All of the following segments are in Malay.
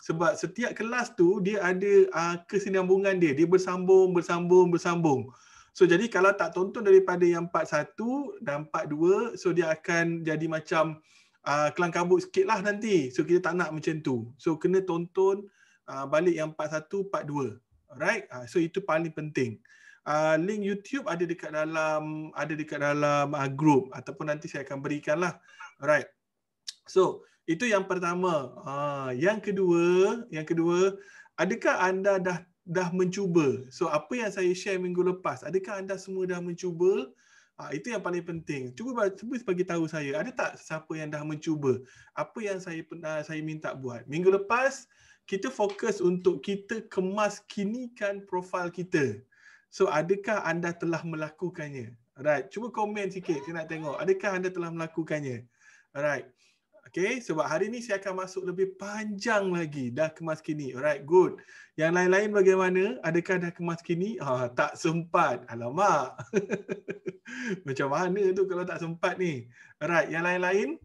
Sebab setiap kelas tu dia ada kesinambungan dia. Dia bersambung. So jadi kalau tak tonton daripada yang part 1 dan part 2, so dia akan jadi macam kelang kabut sikit lah nanti. So kita tak nak macam tu. So kena tonton balik yang part 1, part 2. Alright? So itu paling penting. Link YouTube ada dekat dalam group ataupun nanti saya akan berikan lah. Alright. So itu yang pertama. Yang kedua, adakah anda dah mencuba? So apa yang saya share minggu lepas, adakah anda semua dah mencuba? Itu yang paling penting. Cuba bagi tahu saya, ada tak siapa yang dah mencuba apa yang saya minta buat? Minggu lepas kita fokus untuk kita kemaskinikan profil kita. So adakah anda telah melakukannya? Alright, cuba komen sikit, saya nak tengok. Adakah anda telah melakukannya? Alright. Okay, sebab hari ni saya akan masuk lebih panjang lagi. Dah kemas kini. Alright, good. Yang lain-lain bagaimana? Adakah dah kemas kini? Tak sempat. Alamak. Macam mana tu kalau tak sempat ni? Alright, yang lain-lain?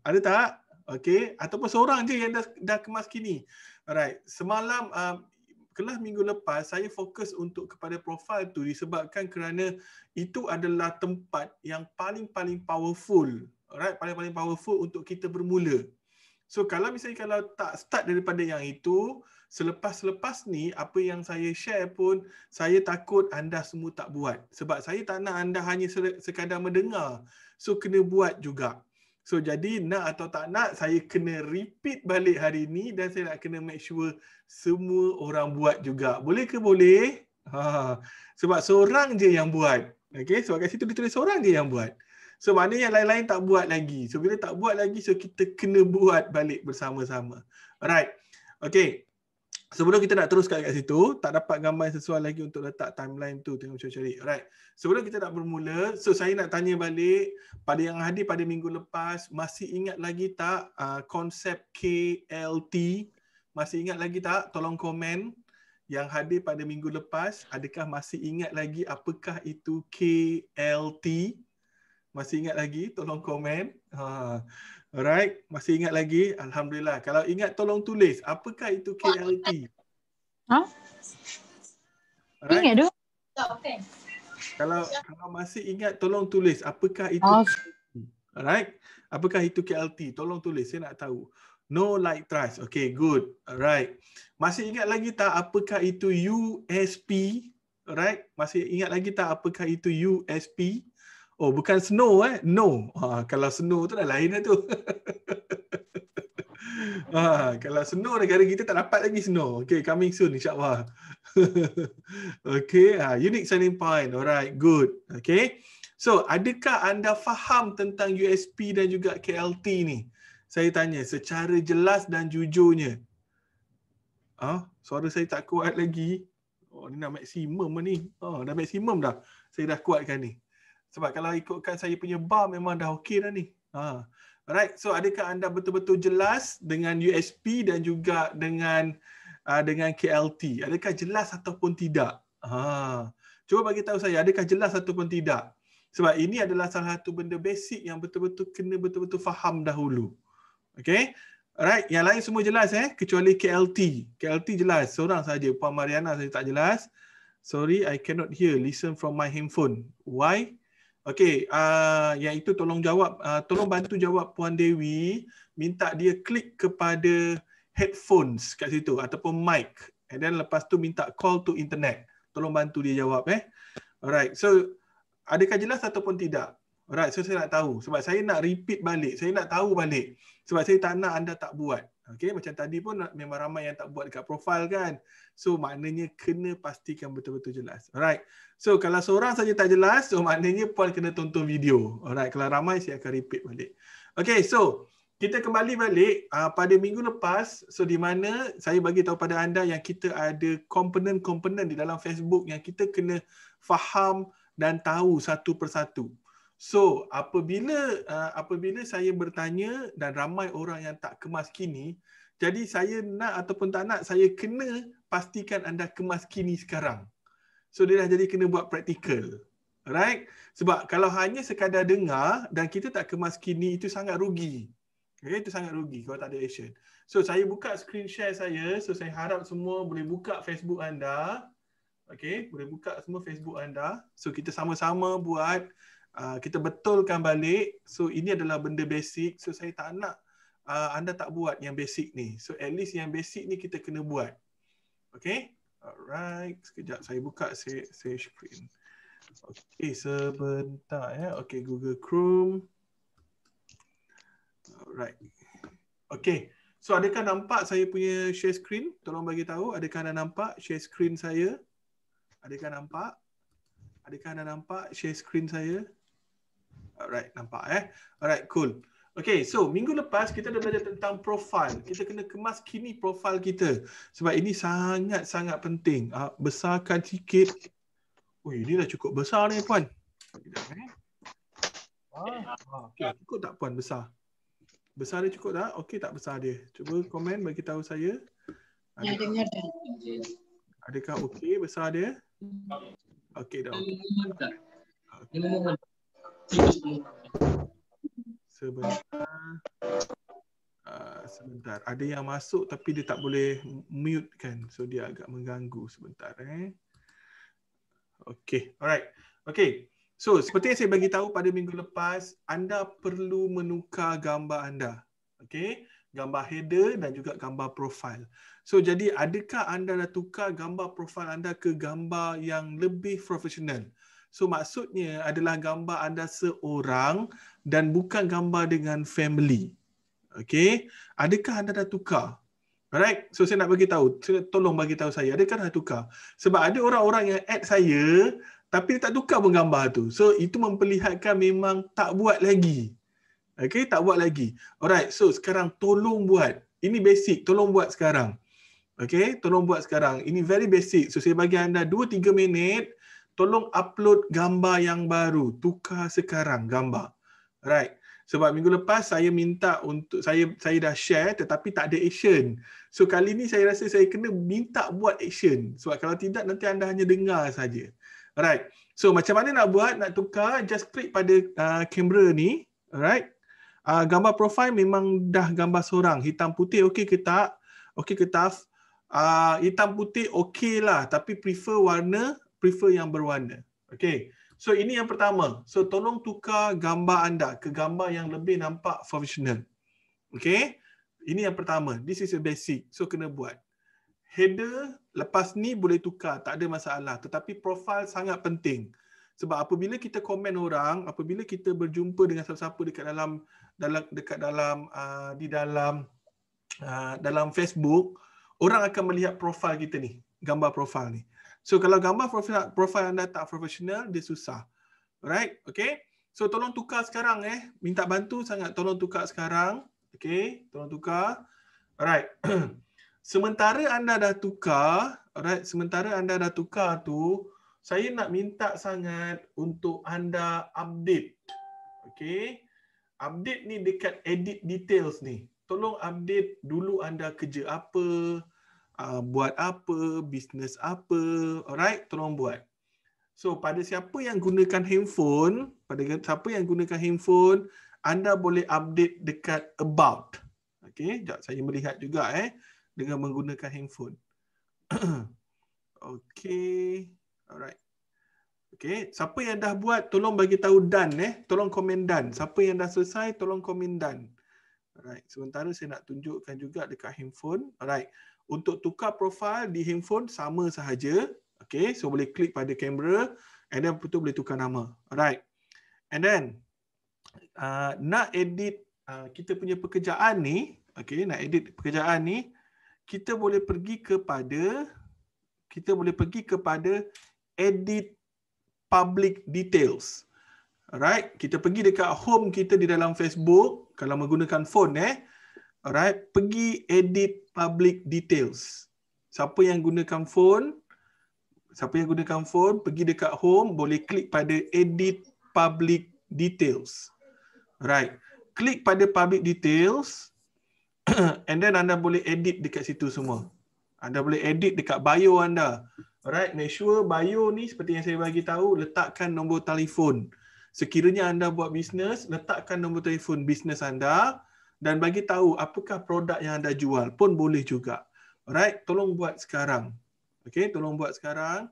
Ada tak? Okay, ataupun seorang je yang dah kemas kini. Alright, semalam kelas minggu lepas saya fokus untuk kepada profil tu disebabkan kerana itu adalah tempat yang paling powerful. Alright, paling powerful untuk kita bermula. So kalau tak start daripada yang itu, selepas ni apa yang saya share pun saya takut anda semua tak buat. Sebab saya tak nak anda hanya sekadar mendengar. So kena buat juga. So jadi nak atau tak nak, saya kena repeat balik hari ni dan saya nak kena make sure semua orang buat juga. Boleh ke boleh? Sebab seorang je yang buat. Okay, sebab kat situ ditulis seorang je yang buat. So maknanya yang lain-lain tak buat lagi. So bila tak buat lagi, so kita kena buat balik bersama-sama. Alright. Okay. Sebelum kita nak teruskan kat situ, tak dapat gambar yang sesuai lagi untuk letak timeline tu. Tengok cari. Alright. Sebelum kita nak bermula, so saya nak tanya balik pada yang hadir pada minggu lepas, masih ingat lagi tak konsep KLT? Masih ingat lagi tak? Tolong komen. Yang hadir pada minggu lepas, adakah masih ingat lagi apakah itu KLT? Masih ingat lagi? Tolong komen. Alright, masih ingat lagi? Alhamdulillah. Kalau ingat tolong tulis. Apakah itu KLT? Alright. Ingat tu? Kalau masih ingat tolong tulis. Apakah itu KLT? Alright. Apakah itu KLT? Tolong tulis. Saya nak tahu. No, like, trust. Okay, good. Alright. Masih ingat lagi tak apakah itu USP? Alright. Masih ingat lagi tak apakah itu USP? Oh, bukan snow No. Kalau snow tu dah lain dah tu. Kalau snow negara kita tak dapat lagi snow. Okay, coming soon insyaAllah. Okay, unique selling point. Alright, good. Okay. So, adakah anda faham tentang USP dan juga KLT ni? Saya tanya secara jelas dan jujurnya. Suara saya tak kuat lagi. Oh, ni dah maksimum ni. Dah maksimum dah. Saya dah kuatkan ni. Sebab kalau ikutkan saya punya bar memang dah okey dah ni. Alright, so adakah anda betul-betul jelas dengan USP dan juga dengan KLT? Adakah jelas ataupun tidak? Cuba bagi tahu saya, adakah jelas ataupun tidak? Sebab ini adalah salah satu benda basic yang betul-betul kena betul-betul faham dahulu. Okay? Alright, yang lain semua jelas kecuali KLT. KLT jelas, seorang saja. Puan Mariana saya tak jelas. Sorry, I cannot hear. Listen from my handphone. Why? Okey, yang itu tolong jawab, tolong bantu jawab Puan Dewi, minta dia klik kepada headphones kat situ ataupun mic. And then lepas tu minta call to internet. Tolong bantu dia jawab Alright. So adakah jelas ataupun tidak? Alright, so saya nak tahu sebab saya nak repeat balik. Saya nak tahu balik. Sebab saya tak nak anda tak buat. Okey, macam tadi pun memang ramai yang tak buat dekat profil kan. So maknanya kena pastikan betul-betul jelas. Alright. So kalau seorang saja tak jelas, so maknanya puan kena tonton video. Alright, kalau ramai saya akan repeat balik. Okay, so kita kembali balik pada minggu lepas. So di mana saya bagi tahu pada anda yang kita ada komponen-komponen di dalam Facebook yang kita kena faham dan tahu satu persatu. So apabila saya bertanya dan ramai orang yang tak kemas kini, jadi saya nak ataupun tak nak, saya kena pastikan anda kemas kini sekarang. So dia dah jadi kena buat praktikal. Right? Sebab kalau hanya sekadar dengar dan kita tak kemas kini, itu sangat rugi. Okay, itu sangat rugi kalau tak ada action. So saya buka screen share saya. So saya harap semua boleh buka Facebook anda. Okay, boleh buka semua Facebook anda. So kita sama-sama buat, kita betulkan balik. So ini adalah benda basic. So saya tak nak anda tak buat yang basic ni. So at least yang basic ni kita kena buat. Okay, alright. Sekejap saya buka share screen. Okay, sebentar ya. Okay, Google Chrome. Alright. Okay. So adakah nampak saya punya share screen? Tolong bagi tahu, adakah anda nampak share screen saya? Adakah nampak? Adakah anda nampak share screen saya? Alright, nampak Alright, cool. Okay, so minggu lepas kita dah belajar tentang profile. Kita kena kemas kini profile kita. Sebab ini sangat-sangat penting. Besarkan sikit. Oh, ini dah cukup besar ni, Puan. Okay, cukup tak, Puan, besar? Besar dia cukup tak? Okey tak besar dia? Cuba komen bagi tahu saya. Ya, dengar dah. Adakah okey besar dia? Okey dah. Okay. Sebentar. Ada yang masuk tapi dia tak boleh mute kan. So dia agak mengganggu sebentar Okey, alright. Okey. So, seperti yang saya bagi tahu pada minggu lepas, anda perlu menukar gambar anda. Okey, gambar header dan juga gambar profile. So, jadi adakah anda dah tukar gambar profile anda ke gambar yang lebih profesional? So, maksudnya adalah gambar anda seorang dan bukan gambar dengan family. Okey, adakah anda dah tukar? Alright, so saya nak bagi tahu, tolong bagi tahu saya, adakah dah tukar? Sebab ada orang-orang yang add saya tapi tak tukar pun gambar tu. So itu memperlihatkan memang tak buat lagi. Okay, tak buat lagi. Alright, so sekarang tolong buat. Ini basic, tolong buat sekarang. Okay, tolong buat sekarang. Ini very basic. So saya bagi anda 2-3 minit, tolong upload gambar yang baru. Tukar sekarang gambar. Alright. Sebab minggu lepas saya minta untuk, saya dah share tetapi tak ada action. So kali ni saya rasa saya kena minta buat action. Sebab kalau tidak nanti anda hanya dengar saja. Alright. So macam mana nak buat, nak tukar, just klik pada kamera ni. Alright. Gambar profile memang dah gambar seorang. Hitam putih okey ke tak? Okey ke tak? Hitam putih okey lah. Tapi prefer yang berwarna. Okey. So ini yang pertama. So tolong tukar gambar anda ke gambar yang lebih nampak profesional. Okey. Ini yang pertama. This is a basic. So kena buat. Header lepas ni boleh tukar, tak ada masalah. Tetapi profile sangat penting. Sebab apabila kita komen orang, apabila kita berjumpa dengan siapa-siapa dalam Facebook, orang akan melihat profile kita ni, gambar profile ni. So kalau gambar profile anda tak profesional, dia susah. Alright, okay. So tolong tukar sekarang minta bantu sangat, tolong tukar sekarang. Okay, tolong tukar. Alright. Sementara anda dah tukar tu, saya nak minta sangat untuk anda update. Okey. Update ni dekat edit details ni. Tolong update dulu anda kerja apa, buat apa, bisnes apa. Alright, tolong buat. So pada siapa yang gunakan handphone, anda boleh update dekat about. Okey, jap saya melihat juga dengan menggunakan handphone. Okey. Alright. Okey, siapa yang dah buat tolong bagi tahu done tolong komen done. Siapa yang dah selesai tolong komen done. Alright, sementara saya nak tunjukkan juga dekat handphone. Alright. Untuk tukar profil di handphone sama sahaja. Okey, so boleh klik pada kamera and then betul boleh tukar nama. Alright. And then nak edit kita punya pekerjaan ni, okey, nak edit pekerjaan ni, kita boleh pergi kepada edit public details. Alright, kita pergi dekat home kita di dalam Facebook kalau menggunakan phone alright, pergi edit public details. Siapa yang gunakan phone pergi dekat home, boleh klik pada edit public details. Alright, klik pada public details. And then anda boleh edit dekat situ semua. Anda boleh edit dekat bio anda. Alright, make sure bio ni seperti yang saya bagi tahu, letakkan nombor telefon. Sekiranya anda buat bisnes, letakkan nombor telefon bisnes anda. dan bagi tahu apakah produk yang anda jual pun boleh juga. Alright, tolong buat sekarang. Okey, tolong buat sekarang.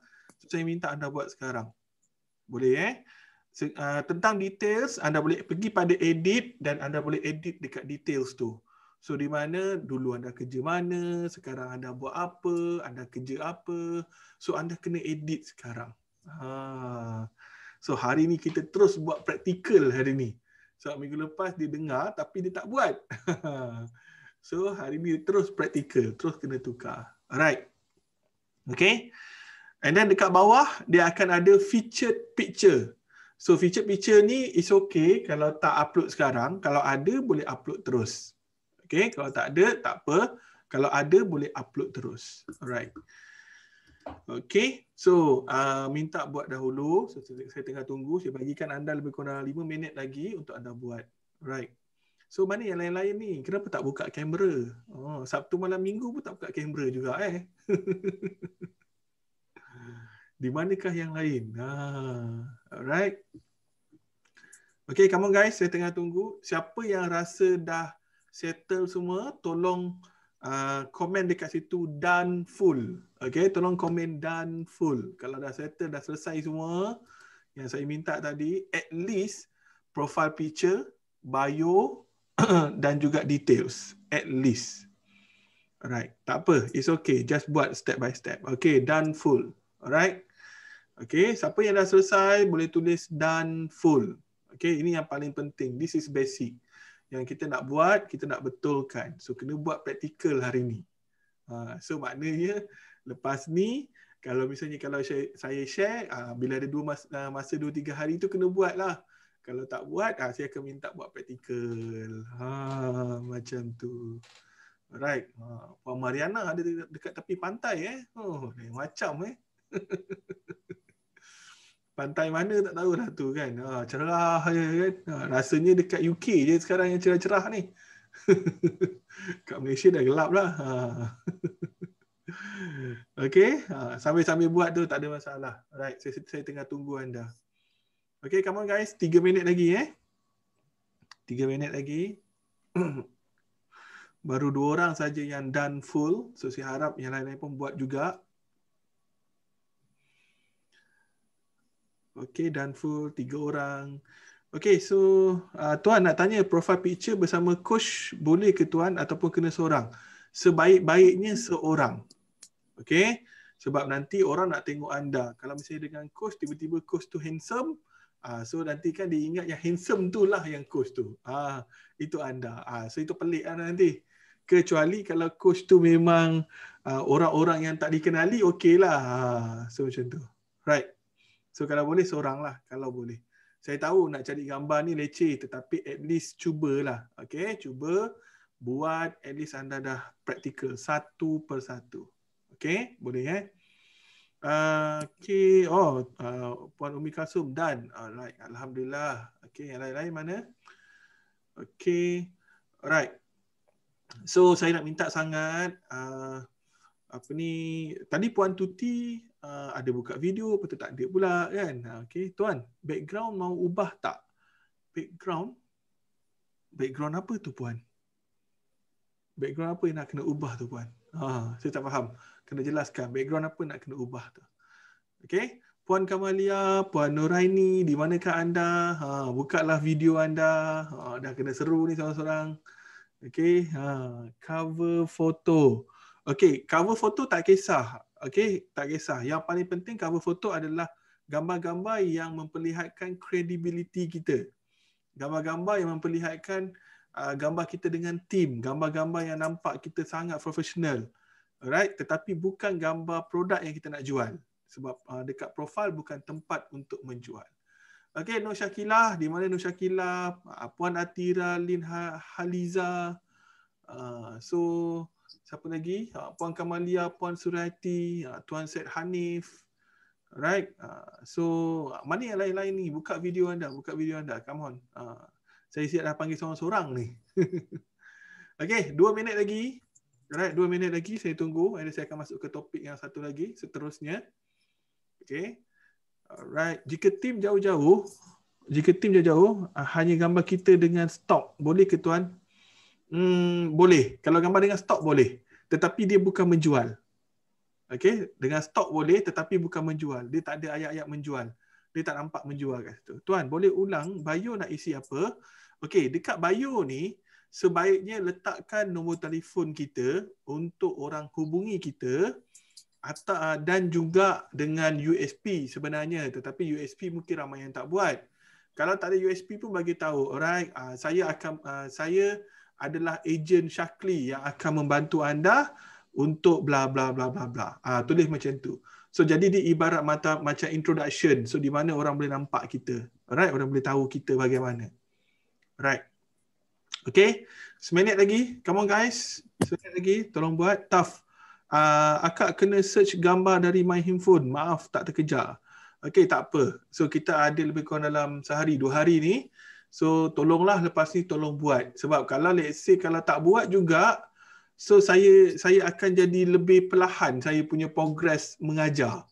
Saya minta anda buat sekarang. Boleh tentang details, anda boleh pergi pada edit dan anda boleh edit dekat details tu. So di mana dulu anda kerja mana, sekarang anda buat apa, anda kerja apa. So anda kena edit sekarang. So hari ni kita terus buat praktikal hari ni. So minggu lepas dia dengar tapi dia tak buat. So hari ni terus praktikal, terus kena tukar. Alright. Okay. And then dekat bawah dia akan ada featured picture. So featured picture ni is okay kalau tak upload sekarang. Kalau ada boleh upload terus. Okay. Kalau tak ada tak apa. Kalau ada boleh upload terus. Alright. Okay. So minta buat dahulu. So, saya tengah tunggu. Saya bagikan anda lebih kurang 5 minit lagi untuk anda buat. Alright. So mana yang lain-lain ni? Kenapa tak buka kamera? Sabtu malam minggu pun tak buka kamera juga Di manakah yang lain? Alright. Okay, come on guys. Saya tengah tunggu. Siapa yang rasa dah settle semua, tolong komen dekat situ done full. Okay, tolong komen done full. Kalau dah settle, dah selesai semua yang saya minta tadi, at least profile picture, bio dan juga details. At least. Alright, tak apa. It's okay. Just buat step by step. Okay, done full. Alright. Okay, siapa yang dah selesai boleh tulis done full. Okay, ini yang paling penting. This is basic. Yang kita nak buat, kita nak betulkan. So, kena buat praktikal hari ni. So, maknanya lepas ni, kalau misalnya kalau saya share, bila ada masa 2-3 hari tu kena buat lah. Kalau tak buat, saya akan minta buat praktikal. Macam tu. Alright. Puan Mariana ada dekat tepi pantai macam pantai mana tak tahu lah tu kan. Cerah je kan. Rasanya dekat UK je sekarang yang cerah-cerah ni. Kat Malaysia dah gelap lah. Okay. Sambil-sambil buat tu tak ada masalah. Alright. Saya tengah tunggu anda. Okay, come on guys. 3 minit lagi 3 minit lagi. Baru 2 orang saja yang done full. So saya harap yang lain-lain pun buat juga. Okay, done full 3 orang. Okay, so Tuan nak tanya profile picture bersama coach boleh ke Tuan ataupun kena seorang? Sebaik-baiknya seorang. Okay, sebab nanti orang nak tengok anda. Kalau misalnya dengan coach, tiba-tiba coach tu handsome, so nanti kan dia ingat yang handsome tu lah yang coach tu. Itu anda. So itu pelik nanti. Kecuali kalau coach tu memang orang-orang yang tak dikenali, okey lah. So macam tu. Right. So kalau boleh seorang lah, kalau boleh. Saya tahu nak cari gambar ni leceh, tetapi at least cubalah. Okay, cuba buat, at least anda dah praktikal satu persatu. Okay, boleh Okay, Puan Umi Kasum, done. Alright, Alhamdulillah. Okay, yang lain-lain mana? Okay, alright. So saya nak minta sangat, tadi Puan Tuti ada buka video, betul tak ada pula kan? Okay, Tuan, background mau ubah tak? Background apa tu Puan? Background apa yang nak kena ubah tu Puan? Saya tak faham. Kena jelaskan background apa nak kena ubah tu. Okay, Puan Kamalia, Puan Nuraini, di manakah anda? Bukalah video anda. Dah kena seru ni seorang-seorang. Okay, cover foto. Okay, cover foto tak kisah. Okay, tak kisah. Yang paling penting cover foto adalah gambar-gambar yang memperlihatkan kredibiliti kita. Gambar-gambar yang memperlihatkan gambar kita dengan tim. Gambar-gambar yang nampak kita sangat profesional. Alright, tetapi bukan gambar produk yang kita nak jual. Sebab dekat profil bukan tempat untuk menjual. Okay, Nur Syakilah. Di mana Nur Syakilah? Puan Atira, Lin Haliza. So, siapa lagi? Puan Kamalia, Puan Surati, Tuan Syed Hanif. Alright. So, mana yang lain-lain ni? Buka video anda. Come on. Saya siap dah panggil seorang-seorang ni. Okay, 2 minit lagi. Alright, 2 minit lagi. Saya tunggu. And saya akan masuk ke topik yang satu lagi. Seterusnya. Okay. Alright. Jika tim jauh-jauh, hanya gambar kita dengan stok. Boleh ke Tuan? Boleh. Kalau gambar dengan stok boleh. Tetapi dia bukan menjual. Okey, dengan stok boleh tetapi bukan menjual. Dia tak ada ayat-ayat menjual. Dia tak nampak menjual kat situ. Tuan, boleh ulang bio nak isi apa? Okey, dekat bio ni sebaiknya letakkan nombor telefon kita untuk orang hubungi kita atau dan juga dengan USP sebenarnya, tetapi USP mungkin ramai yang tak buat. Kalau tak ada USP pun bagi tahu, alright, saya adalah ejen Syakli yang akan membantu anda untuk bla bla bla bla bla. Tulis macam tu. So jadi dia ibarat macam introduction. So di mana orang boleh nampak kita. Alright, orang boleh tahu kita bagaimana. Right. Okay, seminit lagi. Come on guys. Seminit lagi. Tolong buat. Tough. Akak kena search gambar dari my handphone. Maaf tak terkejar. Okay, tak apa. So kita ada lebih kurang dalam sehari, 2 hari ni. So tolonglah lepas ni tolong buat. Sebab kalau let's say kalau tak buat juga, so saya akan jadi lebih perlahan saya punya progress mengajar.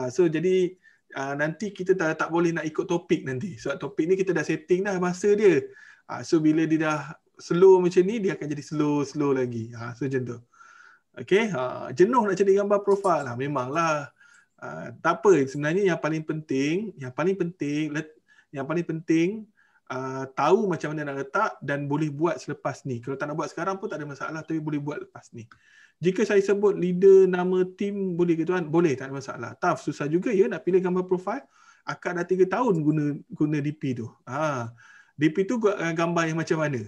So jadi nanti kita tak boleh nak ikut topik nanti. Sebab topik ni kita dah setting dah masa dia. So bila dia dah slow macam ni, dia akan jadi slow lagi. So macam tu. Okay, jenuh nak cari gambar profil lah. Memanglah. Tak apa, sebenarnya yang paling penting tahu macam mana nak letak dan boleh buat selepas ni. Kalau tak nak buat sekarang pun tak ada masalah, tapi boleh buat lepas ni. Jika saya sebut leader nama tim boleh ke tuan? Boleh, tak ada masalah. Tough, susah juga ya nak pilih gambar profil. Akak dah 3 tahun guna DP tu. DP tu gambar yang macam mana?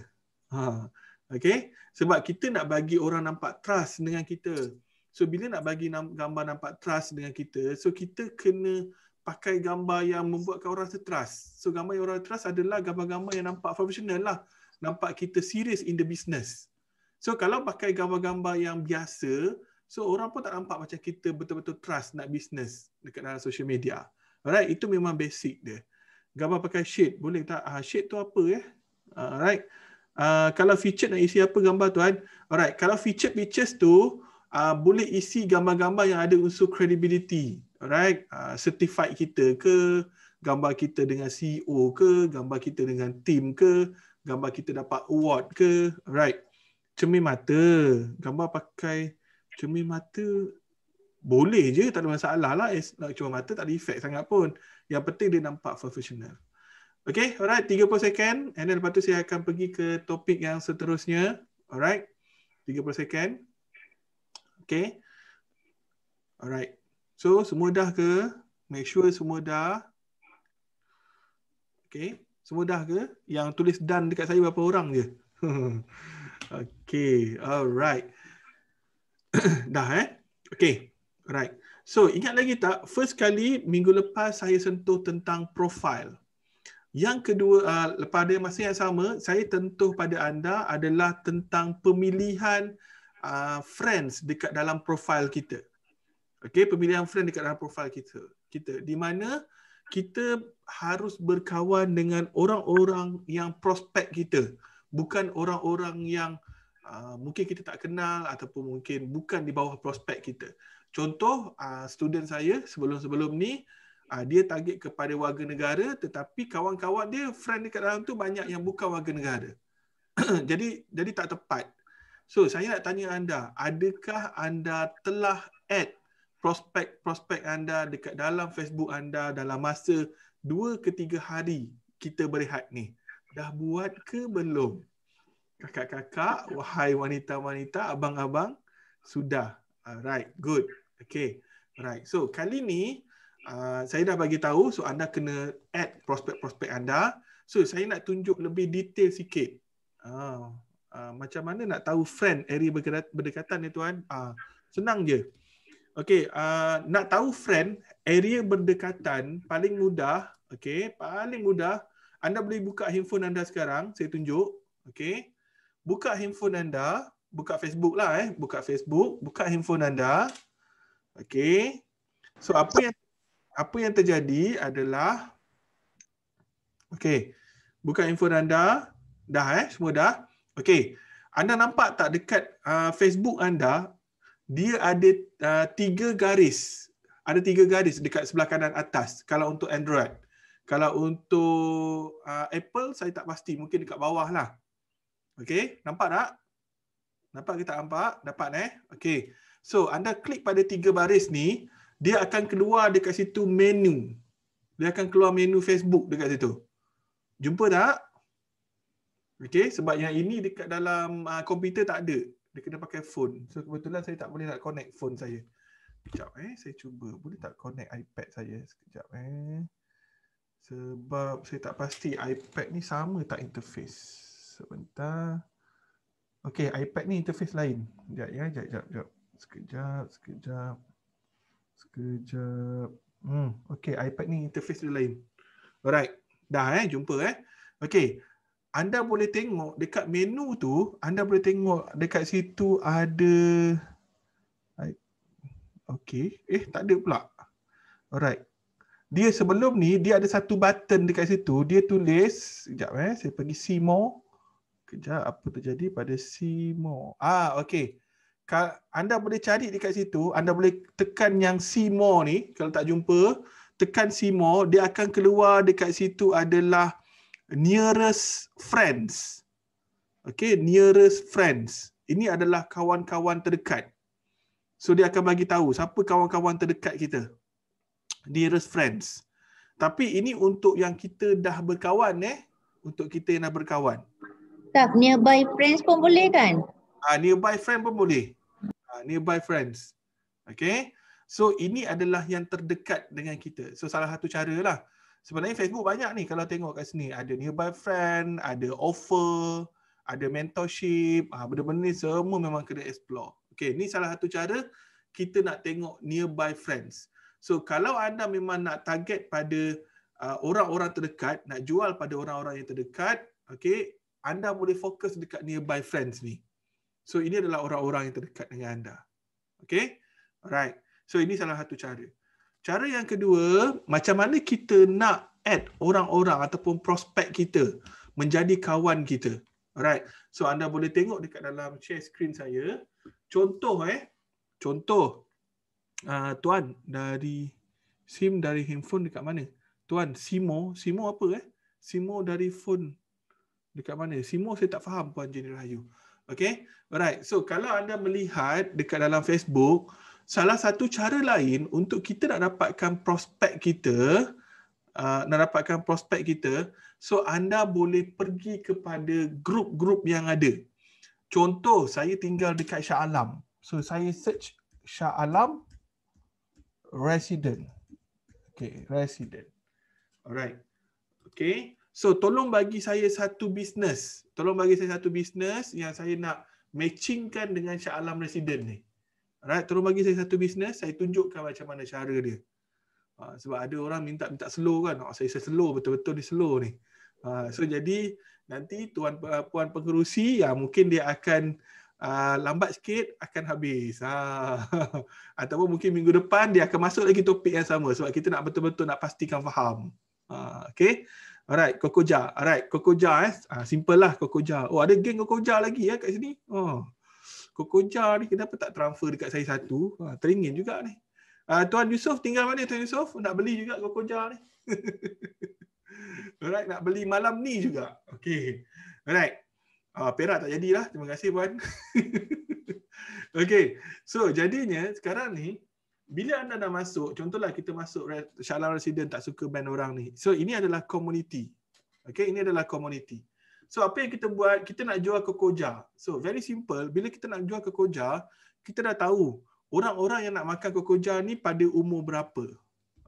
Okay? Sebab kita nak bagi orang nampak trust dengan kita. So bila nak bagi gambar nampak trust dengan kita, so kita kena pakai gambar yang membuatkan orang trust. So gambar yang orang trust adalah gambar-gambar yang nampak profesional lah. Nampak kita serious in the business. So kalau pakai gambar-gambar yang biasa, so orang pun tak nampak macam kita betul-betul trust nak business dekat dalam social media. Alright, itu memang basic dia. Gambar pakai shade, boleh tak? Shade tu apa ya? Alright. Kalau featured nak isi apa gambar tuan? Alright, kalau featured pictures tu boleh isi gambar-gambar yang ada unsur credibility. Alright, certified kita ke, gambar kita dengan CEO ke, gambar kita dengan team ke, gambar kita dapat award ke. Alright. Cermin mata, gambar pakai cermin mata boleh je, tak ada masalah lah. Cermin mata tak ada efek sangat pun. Yang penting dia nampak profesional. Okay, alright, 30 second. And then lepas tu saya akan pergi ke topik yang seterusnya. Alright, 30 second. Okay. Alright. So, semua dah ke? Make sure semua dah. Okay. Semua dah ke? Yang tulis done dekat saya berapa orang je? Okay. Alright. Dah Okay. Alright. So, ingat lagi tak? First kali minggu lepas saya sentuh tentang profile. Yang kedua, pada masa yang sama, saya tentuh pada anda adalah tentang pemilihan friends dekat dalam profil kita. Okey, pemilihan friend dekat dalam profil kita. Di mana kita harus berkawan dengan orang-orang yang prospek kita, bukan orang-orang yang mungkin kita tak kenal ataupun mungkin bukan di bawah prospek kita. Contoh, student saya sebelum-sebelum ni dia target kepada warga negara, tetapi kawan-kawan dia, friend dekat dalam tu banyak yang bukan warga negara. jadi tak tepat. So, saya nak tanya anda, adakah anda telah add prospek anda dekat dalam Facebook anda dalam masa 2 ke 3 hari kita berehat ni? Dah buat ke belum? Kakak-kakak, wahai wanita-wanita, abang-abang, sudah. Alright, good. Okay. Alright. So, kali ni saya dah bagi tahu, so anda kena add prospek-prospek anda. So, saya nak tunjuk lebih detail sikit. Macam mana nak tahu friend area berdekatan ni tuan? Senang je. Okey, nak tahu friend area berdekatan paling mudah, okey, paling mudah anda boleh buka handphone anda sekarang, saya tunjuk. Okey. Buka handphone anda, buka Facebook lah buka Facebook, buka handphone anda. Okey. So apa yang terjadi adalah okey, buka handphone anda, dah semua dah. Okey, anda nampak tak dekat Facebook anda, dia ada 3 garis. Ada 3 garis dekat sebelah kanan atas kalau untuk Android. Kalau untuk Apple, saya tak pasti. Mungkin dekat bawah lah. Okey, nampak tak? Nampak ke tak nampak? Dapat Okey. So, anda klik pada 3 baris ni, dia akan keluar dekat situ menu. Dia akan keluar menu Facebook dekat situ. Jumpa tak? Okey, sebab yang ini dekat dalam komputer tak ada. Dia kena pakai phone. So, kebetulan saya tak boleh nak connect phone saya. Sekejap saya cuba. Boleh tak connect iPad saya? Sekejap Sebab saya tak pasti iPad ni sama tak interface. Sebentar. Okey, iPad ni interface lain. Sekejap. Sekejap. Okey, iPad ni interface dia lain. Alright. Dah jumpa Okey. Anda boleh tengok dekat menu tu, anda boleh tengok dekat situ ada okey. Tak ada pula. Alright. Dia sebelum ni, dia ada satu button dekat situ. Dia tulis, sekejap saya pergi see more. Sekejap, apa terjadi pada see more. Okey. Anda boleh cari dekat situ, anda boleh tekan yang see more ni, kalau tak jumpa, tekan see more, dia akan keluar dekat situ adalah nearest friends. Okey, nearest friends. Ini adalah kawan-kawan terdekat. So dia akan bagi tahu siapa kawan-kawan terdekat kita. Nearest friends. Tapi ini untuk yang kita dah berkawan untuk kita yang dah berkawan. Tak, nearby friends pun boleh kan? Nearby friend pun boleh. Nearby friends. Okay. So ini adalah yang terdekat dengan kita. So salah satu cara lah. Sebenarnya Facebook banyak ni kalau tengok kat sini. Ada nearby friend, ada offer, ada mentorship. Benda-benda ni semua memang kena explore. Okay, ni salah satu cara kita nak tengok nearby friends. So kalau anda memang nak target pada orang-orang terdekat, nak jual pada orang-orang yang terdekat, okay, anda boleh fokus dekat nearby friends ni. So ini adalah orang-orang yang terdekat dengan anda. Okay? Alright. So ini salah satu cara. Cara yang kedua, macam mana kita nak add orang-orang ataupun prospek kita menjadi kawan kita. Alright. So anda boleh tengok dekat dalam share screen saya. Contoh contoh tuan dari SIM dari handphone dekat mana? Tuan Simo apa Simo dari phone dekat mana? Simo saya tak faham Puan Jenny Rahayu. Okay? Alright. So kalau anda melihat dekat dalam Facebook, salah satu cara lain untuk kita nak dapatkan prospek kita, so anda boleh pergi kepada grup-grup yang ada. Contoh, saya tinggal dekat Shah Alam. So saya search Shah Alam resident. Okay, resident. Alright. Okay. So tolong bagi saya satu bisnes. Tolong bagi saya satu bisnes yang saya nak matchingkan dengan Shah Alam resident ni. Alright, tolong bagi saya satu bisnes, saya tunjukkan macam mana cara dia. Sebab ada orang minta slow kan. Saya slow, betul-betul dia slow ni. So jadi nanti puan pengerusi mungkin dia akan lambat sikit akan habis. Ataupun mungkin minggu depan dia akan masuk lagi topik yang sama sebab kita nak betul-betul nak pastikan faham. Okay. Alright, Kokoja. Alright, Kokoja simple lah Kokoja. Oh, ada geng Kokoja lagi kat sini. Kokoja ni kenapa tak transfer dekat saya satu? Teringin juga ni. Tuan Yusof tinggal mana Tuan Yusof? Nak beli juga Kokoja ni. Alright, nak beli malam ni juga. Okay. Alright. Perak tak jadilah. Terima kasih puan. Okay. So jadinya sekarang ni bila anda dah masuk, contohlah kita masuk Shah Alam resident tak suka band orang ni. So ini adalah community. Okay, ini adalah community. So apa yang kita buat, kita nak jual Kokoja. So very simple, bila kita nak jual Kokoja, kita dah tahu orang-orang yang nak makan Kokoja ni pada umur berapa.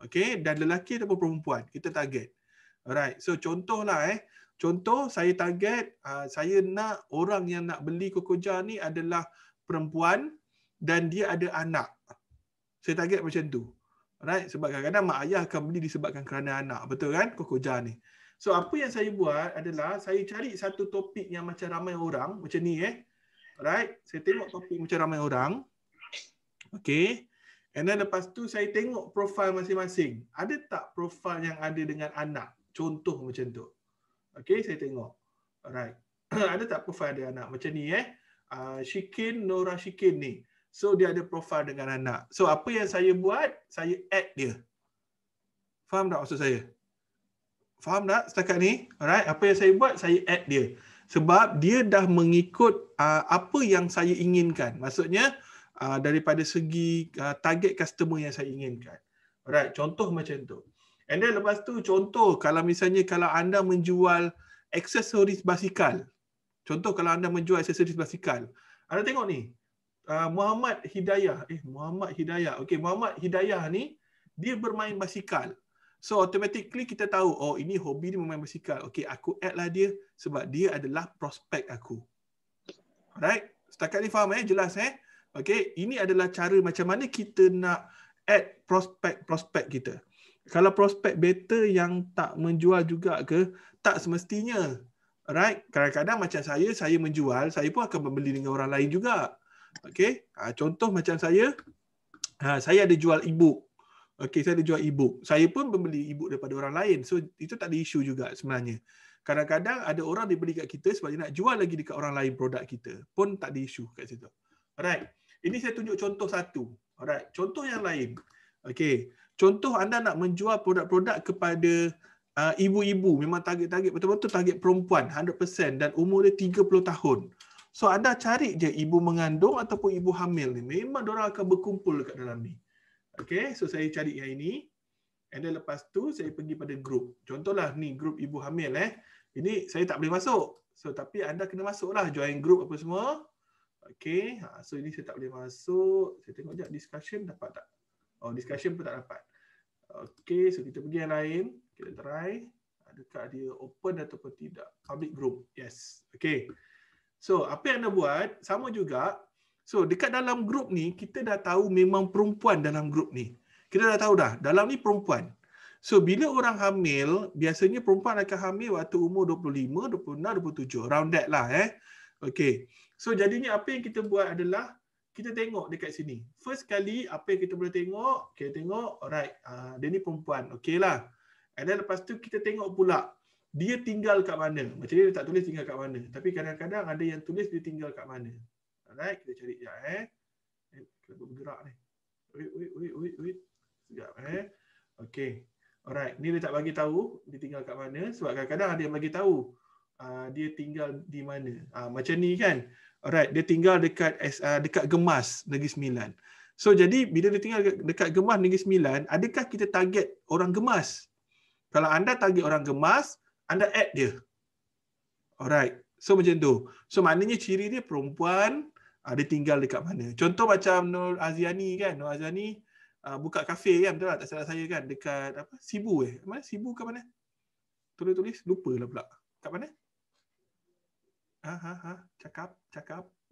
Okay, dan lelaki ataupun perempuan, kita target. Alright, so contohlah contoh saya target, saya nak orang yang nak beli Kokoja ni adalah perempuan dan dia ada anak. Saya target macam tu. Alright, sebab kadang-kadang mak ayah akan beli disebabkan kerana anak. Betul kan? Kokoja ni. So apa yang saya buat adalah saya cari satu topik yang macam ramai orang, macam ni Alright, saya tengok topik macam ramai orang. Okay. And then lepas tu saya tengok profil masing-masing. Ada tak profil yang ada dengan anak? Contoh macam tu. Okay, saya tengok. Alright. Ada tak profil ada anak? Macam ni Shikin, Nora Shikin ni. So dia ada profil dengan anak. So apa yang saya buat, saya add dia. Faham tak maksud saya? Faham tak setakat ni? Alright, apa yang saya buat, saya add dia. Sebab dia dah mengikut apa yang saya inginkan. Maksudnya daripada segi target customer yang saya inginkan. Alright, contoh macam tu. And then lepas tu contoh kalau misalnya kalau anda menjual aksesoris basikal. Contoh kalau anda menjual aksesoris basikal. Anda tengok ni. Muhammad Hidayah. Muhammad Hidayah. Okey, Muhammad Hidayah ni dia bermain basikal. So automatically kita tahu, oh ini hobi dia bermain basikal. Okey, aku add lah dia sebab dia adalah prospek aku. Alright? Setakat ni faham jelas Okey, ini adalah cara macam mana kita nak add prospek kita. Kalau prospek beta yang tak menjual juga ke, tak semestinya. Alright? Kadang-kadang macam saya menjual, saya pun akan membeli dengan orang lain juga. Okey, contoh macam saya ada jual e-book. Okey, saya ada jual e-book. Saya pun membeli e-book daripada orang lain. So, itu tak ada isu juga sebenarnya. Kadang-kadang ada orang dia beli kat kita sebab dia nak jual lagi dekat orang lain produk kita. Pun tak ada isu kat situ. Alright. Ini saya tunjuk contoh satu. Alright. Contoh yang lain. Okey. Contoh anda nak menjual produk-produk kepada ibu-ibu. Memang target-target betul-betul target perempuan 100% dan umur dia 30 tahun. So, anda cari je ibu mengandung ataupun ibu hamil ni. Memang diorang akan berkumpul dekat dalam ni. Okay, so saya cari yang ini. And then lepas tu saya pergi pada grup. Contohlah ni grup ibu hamil Ini saya tak boleh masuk. So tapi anda kena masuklah, join grup apa semua. Okay, so ini saya tak boleh masuk. Saya tengok sekejap discussion dapat tak? Oh, discussion pun tak dapat. Okay, so kita pergi yang lain. Kita try. Adakah dia open ataupun tidak? Public group. Yes. Okay. So apa yang anda buat, sama juga. So, dekat dalam grup ni, kita dah tahu memang perempuan dalam grup ni. Kita dah tahu dah, dalam ni perempuan. So, bila orang hamil, biasanya perempuan akan hamil waktu umur 25, 26, 27. Around that lah. Okay. So, jadinya apa yang kita buat adalah, kita tengok dekat sini. First kali, apa yang kita boleh tengok, kita tengok, alright, dia ni perempuan. Okay lah. And then lepas tu, kita tengok pula, dia tinggal kat mana. Macam dia tak tulis tinggal kat mana. Tapi kadang-kadang ada yang tulis dia tinggal kat mana. Alright, kita cari sekejap Kita bergerak ni. Wait. Sekejap Okay. Alright, ni dia tak bagi tahu dia tinggal kat mana sebab kadang-kadang ada yang bagi tahu dia tinggal di mana. Macam ni kan. Alright, dia tinggal dekat Gemas, Negeri Sembilan. So jadi bila dia tinggal dekat Gemas, Negeri Sembilan, adakah kita target orang Gemas? Kalau anda target orang Gemas, anda add dia. Alright. So macam tu. So maknanya ciri dia perempuan, dia tinggal dekat mana. Contoh macam Nur Aziani kan. Nur Aziani buka kafe kan. Betul tak? Tak salah saya kan. Dekat apa? Sibu Mana? Sibu ke mana? Tulis-tulis. Lupa lah pula. Kat mana? Cakap.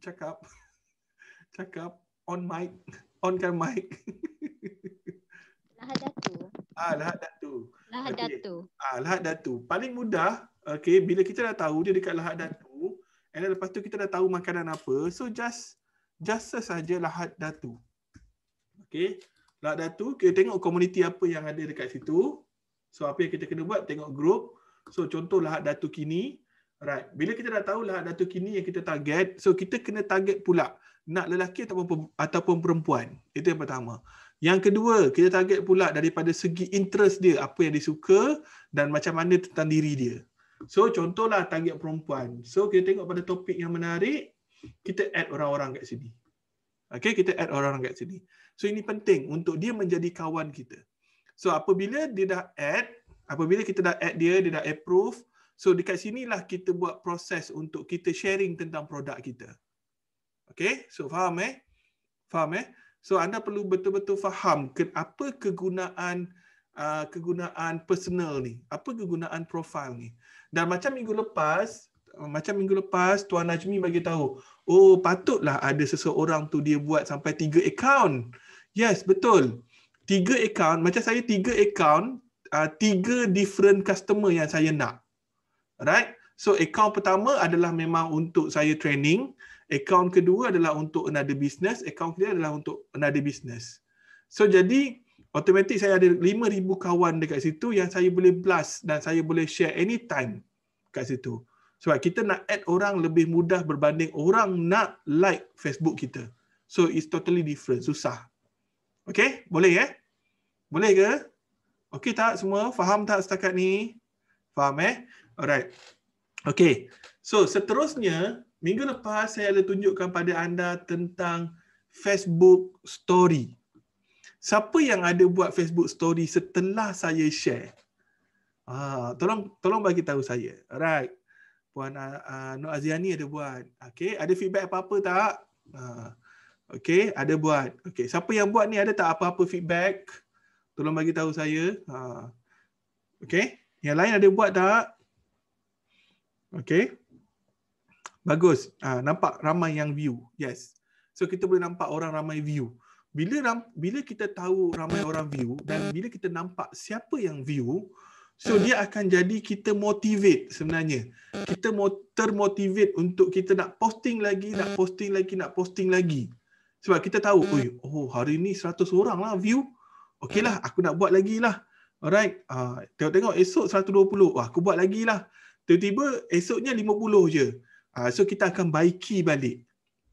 Cakap. On mic. Onkan mic. Lahad Datu. Lahad Datu. Lahad Datu. Lahad Datu. Paling mudah, okay, bila kita dah tahu dia dekat Lahad Datu, and then lepas tu kita dah tahu makanan apa, so just saja Lahad Datu. Okay, Lahad Datu, kita tengok komuniti apa yang ada dekat situ. So apa yang kita kena buat, tengok group. So contoh Lahad Datu kini. Right. Bila kita dah tahu Lahad Datu kini yang kita target, so kita kena target pula nak lelaki ataupun perempuan. Itu yang pertama. Yang kedua, kita target pula daripada segi interest dia, apa yang dia suka dan macam mana tentang diri dia. So contohlah target perempuan. So kita tengok pada topik yang menarik, kita add orang-orang kat sini. Okay, kita add orang-orang kat sini. So ini penting untuk dia menjadi kawan kita. So apabila kita dah add dia dah approve, so dekat sinilah kita buat proses untuk kita sharing tentang produk kita. Okay, so faham Faham So anda perlu betul-betul faham apa kegunaan personal ni, apa kegunaan profil ni. Dan macam minggu lepas Tuan Najmi bagi tahu, oh patutlah ada seseorang tu dia buat sampai 3 account. Yes, betul. 3 account, macam saya 3 account, 3 different customer yang saya nak. Alright? So account pertama adalah memang untuk saya training. Account kedua adalah untuk another business. Account ketiga adalah untuk another business. So jadi automatik saya ada 5,000 kawan dekat situ yang saya boleh blast dan saya boleh share anytime kat situ. Sebab kita nak add orang lebih mudah berbanding orang nak like Facebook kita. So it's totally different. Susah. Okay? Boleh Boleh ke? Okay tak semua? Faham tak setakat ni? Faham Alright. Okay. So seterusnya, minggu lepas saya ada tunjukkan pada anda tentang Facebook Story. Siapa yang ada buat Facebook Story setelah saya share? Tolong bagi tahu saya. Alright. Puan Nur Aziani ada buat. Okey, ada feedback apa-apa tak? Okey, ada buat. Okey, siapa yang buat ni, ada tak apa-apa feedback? Tolong bagi tahu saya. Okey, yang lain ada buat tak? Okey. Bagus. Nampak ramai yang view. Yes. So kita boleh nampak orang ramai view. Bila kita tahu ramai orang view dan bila kita nampak siapa yang view, so dia akan jadi kita motivate sebenarnya. Kita termotivate untuk kita nak posting lagi. Sebab kita tahu, hari ni 100 orang lah view. Okeylah, aku nak buat lagi lah. Alright. Tengok esok 120. Aku buat lagi lah. Tiba-tiba esoknya 50 je. So kita akan baiki balik.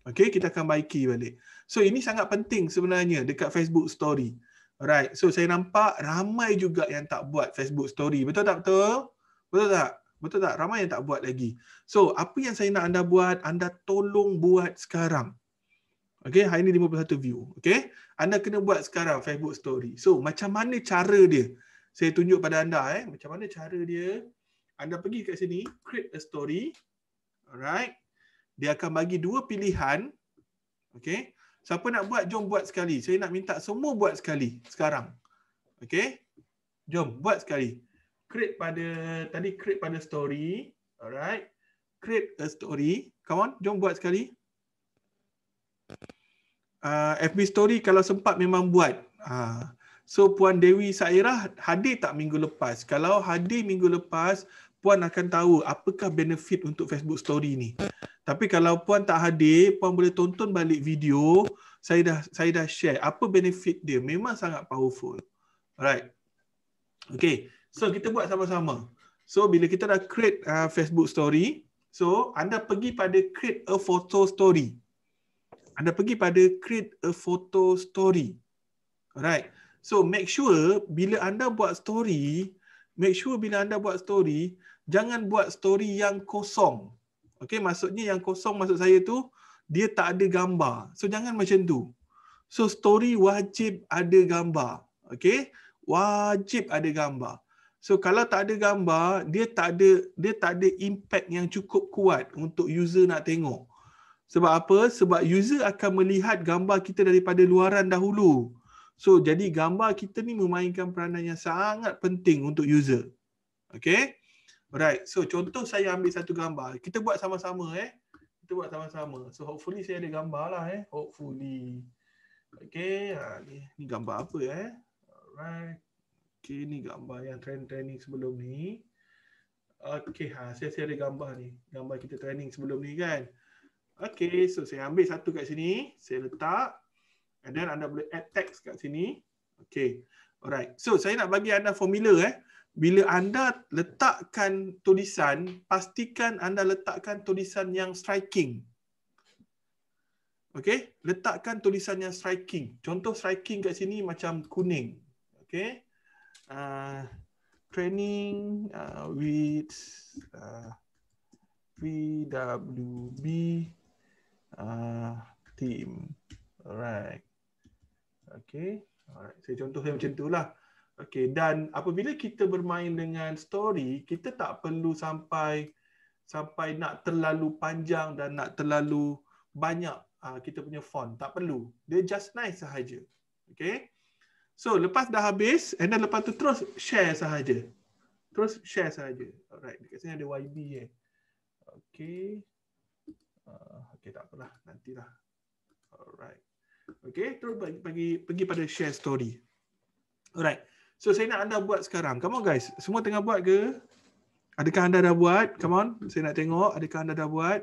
Okay, kita akan baiki balik. So ini sangat penting sebenarnya dekat Facebook Story. Alright, so saya nampak ramai juga yang tak buat Facebook Story. Betul tak? Betul tak? Ramai yang tak buat lagi. So apa yang saya nak anda buat, anda tolong buat sekarang. Okay, hari ini 51 view. Okay, anda kena buat sekarang Facebook Story. So macam mana cara dia? Saya tunjuk pada anda. Macam mana cara dia. Anda pergi kat sini, create a story. Alright. Dia akan bagi dua pilihan. Okey. Siapa nak buat, jom buat sekali. Saya nak minta semua buat sekali sekarang. Okey. Jom buat sekali. Create pada story. Alright. Create a story. Come on, jom buat sekali. FB story kalau sempat memang buat. So Puan Dewi Sairah hadir tak minggu lepas? Kalau hadir minggu lepas, Puan akan tahu apakah benefit untuk Facebook Story ni. Tapi kalau Puan tak hadir, Puan boleh tonton balik video. Saya dah share apa benefit dia. Memang sangat powerful. Alright. Okay. So kita buat sama-sama. So bila kita dah create Facebook Story, so anda pergi pada create a photo story. Anda pergi pada create a photo story. Alright. So make sure bila anda buat story, jangan buat story yang kosong. Okey, maksudnya yang kosong maksud saya tu dia tak ada gambar. So jangan macam tu. So story wajib ada gambar. Okey? Wajib ada gambar. So kalau tak ada gambar, dia tak ada impact yang cukup kuat untuk user nak tengok. Sebab apa? Sebab user akan melihat gambar kita daripada luaran dahulu. So jadi gambar kita ni memainkan peranan yang sangat penting untuk user. Okey? Alright, so contoh saya ambil satu gambar. Kita buat sama-sama Kita buat sama-sama. So hopefully saya ada gambar lah Hopefully. Okay, ni gambar apa Alright. Okay, ni gambar yang training sebelum ni. Okay, saya ada gambar ni. Gambar kita training sebelum ni kan. Okay, so saya ambil satu kat sini. Saya letak. And then anda boleh add text kat sini. Okay, alright. So saya nak bagi anda formula Bila anda letakkan tulisan, pastikan anda letakkan tulisan yang striking. Okey, letakkan tulisan yang striking. Contoh striking kat sini macam kuning. Okey. Training with PWB team. Alright. Okey. Alright, saya contoh macam itulah. Okey, dan apabila kita bermain dengan story, kita tak perlu sampai nak terlalu panjang dan nak terlalu banyak kita punya font. Tak perlu. Dia just nice sahaja. Okey. So, lepas dah habis, and then lepas tu terus share sahaja. Alright, dekat sini ada YB Okey. Okey, tak apalah. Nantilah. Alright. Okey, terus pergi pada share story. Alright. So saya nak anda buat sekarang. Come on guys. Semua tengah buat ke? Adakah anda dah buat? Come on. Saya nak tengok. Adakah anda dah buat?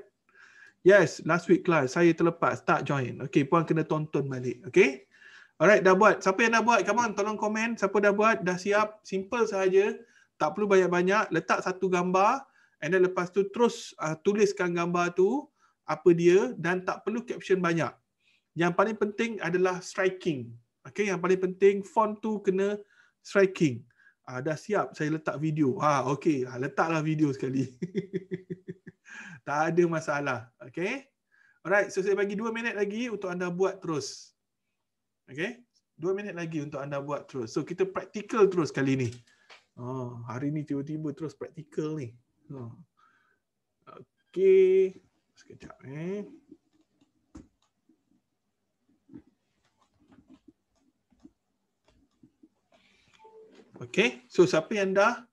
Yes. Last week class. Saya terlepas. Tak join. Okay. Puan kena tonton balik. Okay. Alright. Dah buat. Siapa yang dah buat? Come on. Tolong komen. Siapa dah buat? Dah siap. Simple sahaja. Tak perlu banyak-banyak. Letak satu gambar. And then lepas tu terus tuliskan gambar tu. Apa dia. Dan tak perlu caption banyak. Yang paling penting adalah striking. Okay. Yang paling penting font tu kena striking. Dah siap saya letak video. Okey, letaklah video sekali. Tak ada masalah. Okay. Alright, so saya bagi 2 minit lagi untuk anda buat terus. Okay. 2 minit lagi untuk anda buat terus. So kita praktikal terus kali ni. Hari ni tiba-tiba terus praktikal ni. Okay. Sekejap Okay. So siapa yang dah,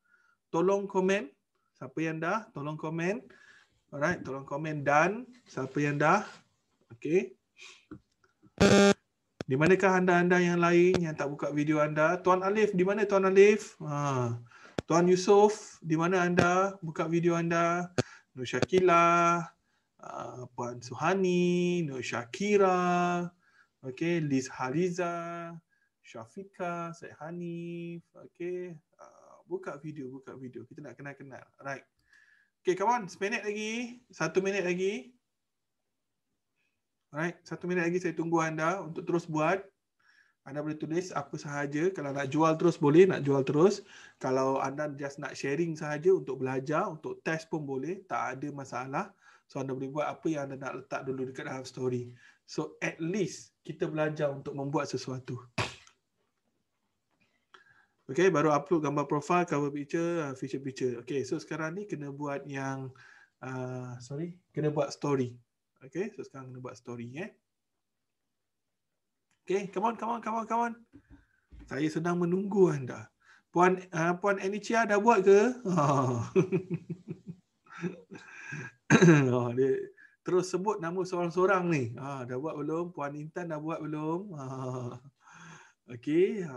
tolong komen. Siapa yang dah, tolong komen. Alright, tolong komen dan siapa yang dah. Okay. Di manakah anda-anda yang lain yang tak buka video anda? Tuan Alif, di mana Tuan Alif? Tuan Yusof, di mana anda? Buka video anda. Nur Syakila, Puan Suhani, Nur Syakira, okay, Liz Hariza, Syafika, Syed Hanif, okay. Buka video. Kita nak kenal-kenal. Right. Okay, come on. 1 minit lagi. 1 minit lagi. Alright, 1 minit lagi saya tunggu anda untuk terus buat. Anda boleh tulis apa sahaja. Kalau nak jual terus boleh, nak jual terus. Kalau anda just nak sharing sahaja untuk belajar, untuk test pun boleh, tak ada masalah. So anda boleh buat apa yang anda nak letak dulu dekat dalam story. So at least kita belajar untuk membuat sesuatu. Okay, baru upload gambar profile, cover picture, feature picture. Okay, so sekarang ni kena buat yang, kena buat story. Okay, so sekarang kena buat story. Okay, come on. Saya sedang menunggu anda. Puan Anicia dah buat ke? Dia terus sebut nama seorang-seorang ni. Dah buat belum? Puan Intan dah buat belum? Okay.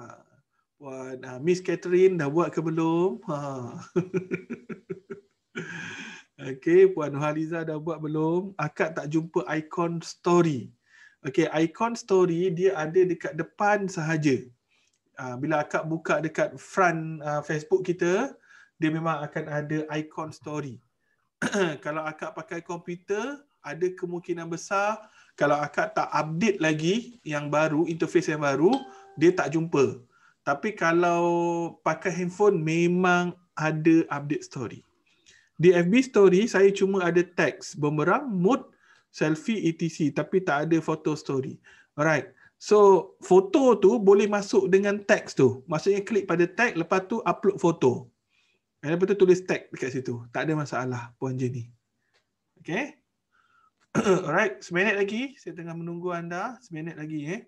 Puan Miss Catherine dah buat ke belum? Okay, Puan Nuhaliza dah buat belum? Akak tak jumpa ikon story. Okay, ikon story dia ada dekat depan sahaja. Bila akak buka dekat front Facebook kita, dia memang akan ada ikon story. Kalau akak pakai komputer, ada kemungkinan besar kalau akak tak update lagi yang baru, interface yang baru, dia tak jumpa. Tapi kalau pakai handphone, memang ada update story. Di FB story, saya cuma ada teks, bumerang, mood, selfie, etc. Tapi tak ada foto story. Alright. So, foto tu boleh masuk dengan teks tu. Maksudnya klik pada tag, lepas tu upload foto. Dan lepas tu tulis tag dekat situ. Tak ada masalah, Puan Jenny. Okay. Alright, 1 minit lagi. Saya tengah menunggu anda. 1 minit lagi.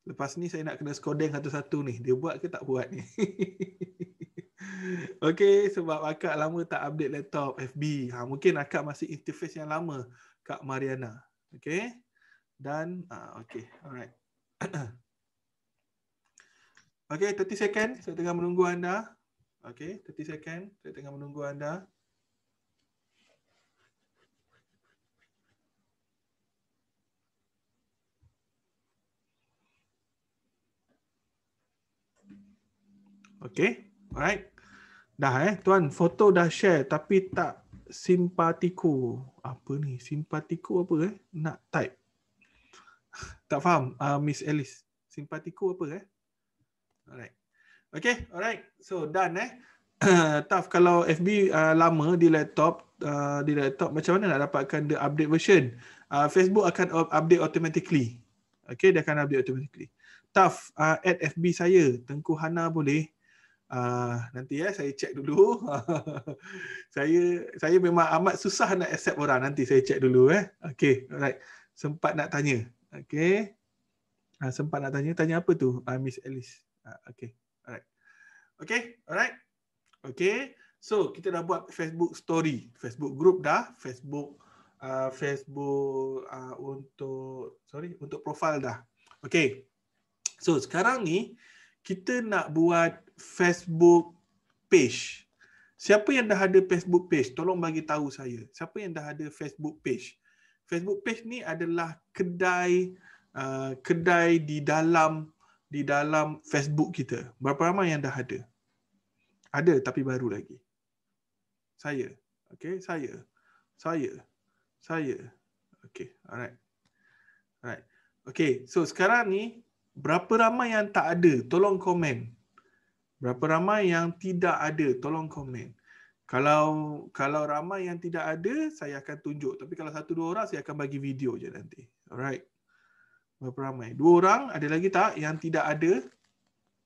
Lepas ni saya nak kena skodeng satu-satu ni. Dia buat ke tak buat ni? Okey, sebab akak lama tak update laptop FB. Mungkin akak masih interface yang lama, Kak Mariana. Okey. Dan okey, alright. Okey, 30 second. Saya tengah menunggu anda. Okey, 30 second. Saya tengah menunggu anda. Okey, alright. Dah tuan, foto dah share tapi tak simpatiku. Apa ni? Simpatiku apa Nak type. Tak faham, Miss Alice. Simpatiku apa Alright. Okay, alright. So done Taf, kalau FB lama di laptop macam mana nak dapatkan the update version? Facebook akan update automatically. Okay, dia akan update automatically. Taf, add FB saya, Tengku Hana boleh? Nanti saya cek dulu. saya memang amat susah nak accept orang. Nanti saya cek dulu Okay, alright. Sempat nak tanya. Okay. Sempat nak tanya. Tanya apa tu? Miss Alice. Okay, alright. Okay, alright. Okay. So, kita dah buat Facebook story. Facebook group dah. Facebook untuk profile dah. Okay. So, sekarang ni kita nak buat Facebook page. Siapa yang dah ada Facebook page? Tolong bagi tahu saya. Siapa yang dah ada Facebook page? Facebook page ni adalah kedai di dalam Facebook kita. Berapa ramai yang dah ada? Ada tapi baru lagi. Saya. Okay, saya. Okay, alright. Okay, so sekarang ni berapa ramai yang tak ada? Tolong komen. Berapa ramai yang tidak ada? Tolong komen. Kalau ramai yang tidak ada, saya akan tunjuk. Tapi kalau 1-2 orang, saya akan bagi video je nanti. Alright. Berapa ramai? 2 orang, ada lagi tak yang tidak ada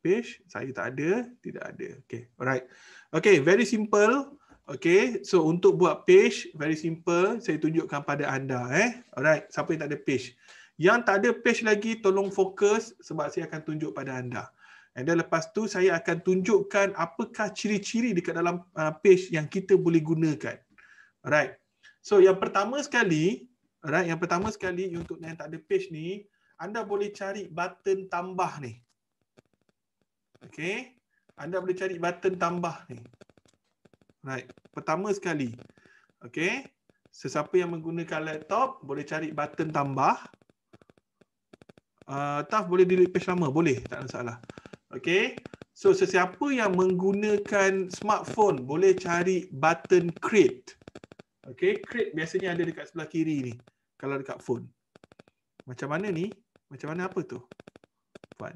page? Saya tak ada, tidak ada. Okay, alright. Okay, very simple. Okay, so untuk buat page, very simple. Saya tunjukkan pada anda. Alright, siapa yang tak ada page? Yang tak ada page lagi, tolong fokus sebab saya akan tunjuk pada anda. And then lepas tu saya akan tunjukkan apakah ciri-ciri dekat dalam page yang kita boleh gunakan. Alright. So yang pertama sekali, alright, yang pertama sekali untuk yang tak ada page ni, anda boleh cari button tambah ni. Okay. Anda boleh cari button tambah ni. Right. Pertama sekali. Okay. Sesiapa yang menggunakan laptop boleh cari button tambah. Taf boleh delete page lama? Boleh, tak ada masalah. Okay. So sesiapa yang menggunakan smartphone boleh cari button create. Okay. Create biasanya ada dekat sebelah kiri ni. Kalau dekat phone. Macam mana ni? Macam mana apa tu? Puan.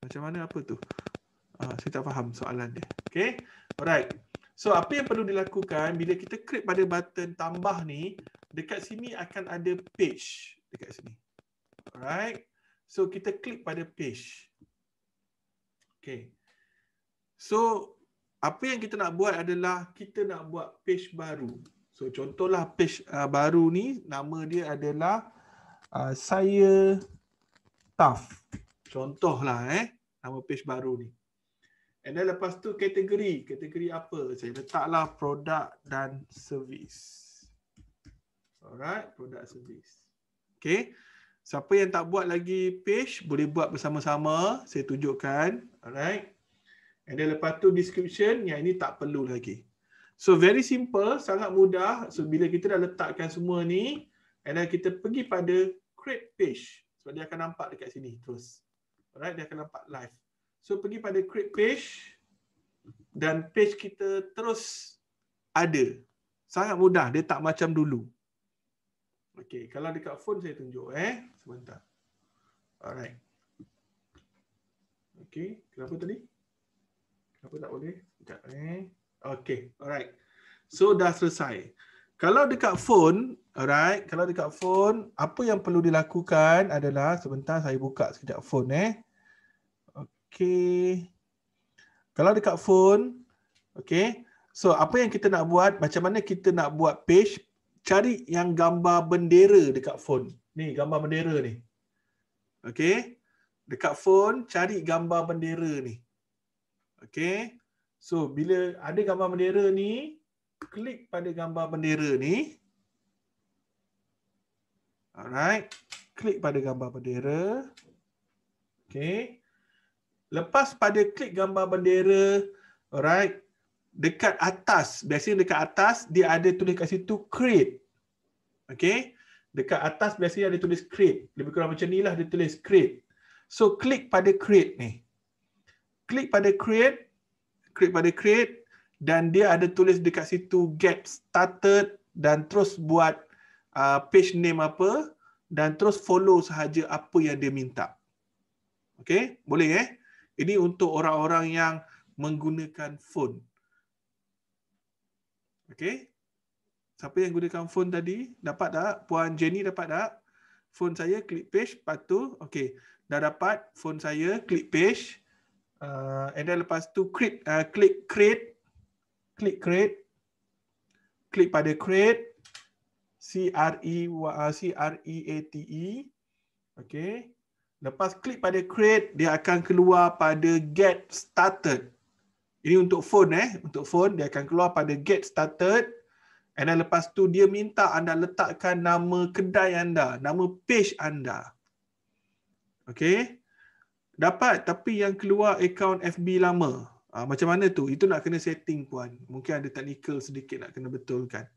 Macam mana apa tu? Saya tak faham soalan dia. Okay. Alright. So apa yang perlu dilakukan bila kita klik pada button tambah ni, dekat sini akan ada page dekat sini. Alright. So kita klik pada page. Okay. So apa yang kita nak buat adalah kita nak buat page baru. So contohlah page baru ni nama dia adalah saya Taf. Contohlah nama page baru ni. And then lepas tu kategori. Kategori apa? Saya letaklah produk dan servis. Alright, produk servis. Okay. Siapa yang tak buat lagi page, boleh buat bersama-sama. Saya tunjukkan. Alright. And then lepas tu description, yang ini tak perlu lagi. So very simple, sangat mudah. So bila kita dah letakkan semua ni, and then kita pergi pada create page. Sebab dia akan nampak dekat sini terus. Alright, dia akan nampak live. So pergi pada create page dan page kita terus ada. Sangat mudah, dia tak macam dulu. Okey, kalau dekat phone saya tunjuk sebentar. Alright. Okey, kenapa tadi? Kenapa tak boleh? Sekejap Okey, alright. So dah selesai. Kalau dekat phone, alright, kalau dekat phone, apa yang perlu dilakukan adalah sebentar saya buka sekejap phone Okey. Kalau dekat phone, okey. So apa yang kita nak buat, macam mana kita nak buat page, cari yang gambar bendera dekat phone. Ni gambar bendera ni. Okey. Dekat phone cari gambar bendera ni. Okey. So bila ada gambar bendera ni, klik pada gambar bendera ni. Alright. Klik pada gambar bendera. Okey. Lepas pada klik gambar bendera, alright, dekat atas, biasanya dekat atas dia ada tulis kat situ create. Okey. Dekat atas biasanya ada tulis create. Lebih kurang macam ni lah dia tulis create. So klik pada create ni. Klik pada create, dan dia ada tulis dekat situ get started dan terus buat page name apa dan terus follow sahaja apa yang dia minta. Okey, boleh Ini untuk orang-orang yang menggunakan phone. Okey. Siapa yang gunakan phone tadi? Dapat tak? Puan Jenny dapat tak? Phone saya klik page, lepas tu okey. Dah dapat phone saya klik page. And then lepas tu klik create. Klik create. Klik pada create. C-R-E-A-T-E. Okey. Lepas klik pada create, dia akan keluar pada get started. Ini untuk phone Untuk phone, dia akan keluar pada get started. And then lepas tu dia minta anda letakkan nama kedai anda, nama page anda. Okey. Dapat, tapi yang keluar akaun FB lama. Macam mana tu? Itu nak kena setting puan. Mungkin ada technical sedikit nak kena betulkan.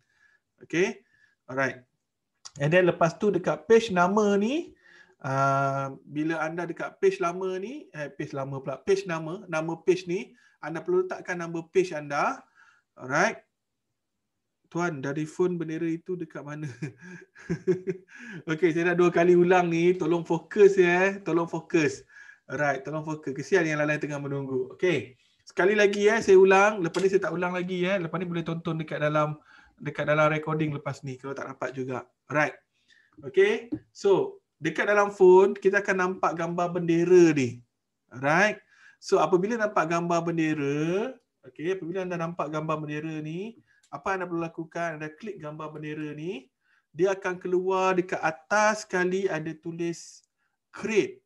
Okey. Alright. And then lepas tu dekat page nama ni, bila anda dekat page lama ni, page lama pula, page nama page ni, anda perlu letakkan nama page anda. Alright. Tuan, dari phone bendera itu dekat mana? Okey, saya dah 2 kali ulang ni. Tolong fokus Tolong fokus. Alright, tolong fokus. Kesian yang lain tengah menunggu. Okay. Sekali lagi saya ulang. Lepas ni saya tak ulang lagi Lepas ni boleh tonton dekat dalam recording lepas ni kalau tak dapat juga. Alright. Okay. So, dekat dalam phone kita akan nampak gambar bendera ni. Alright. So, apabila nampak gambar bendera, apabila anda nampak gambar bendera ni, apa anda perlu lakukan? Anda klik gambar bendera ni, dia akan keluar dekat atas sekali ada tulis create.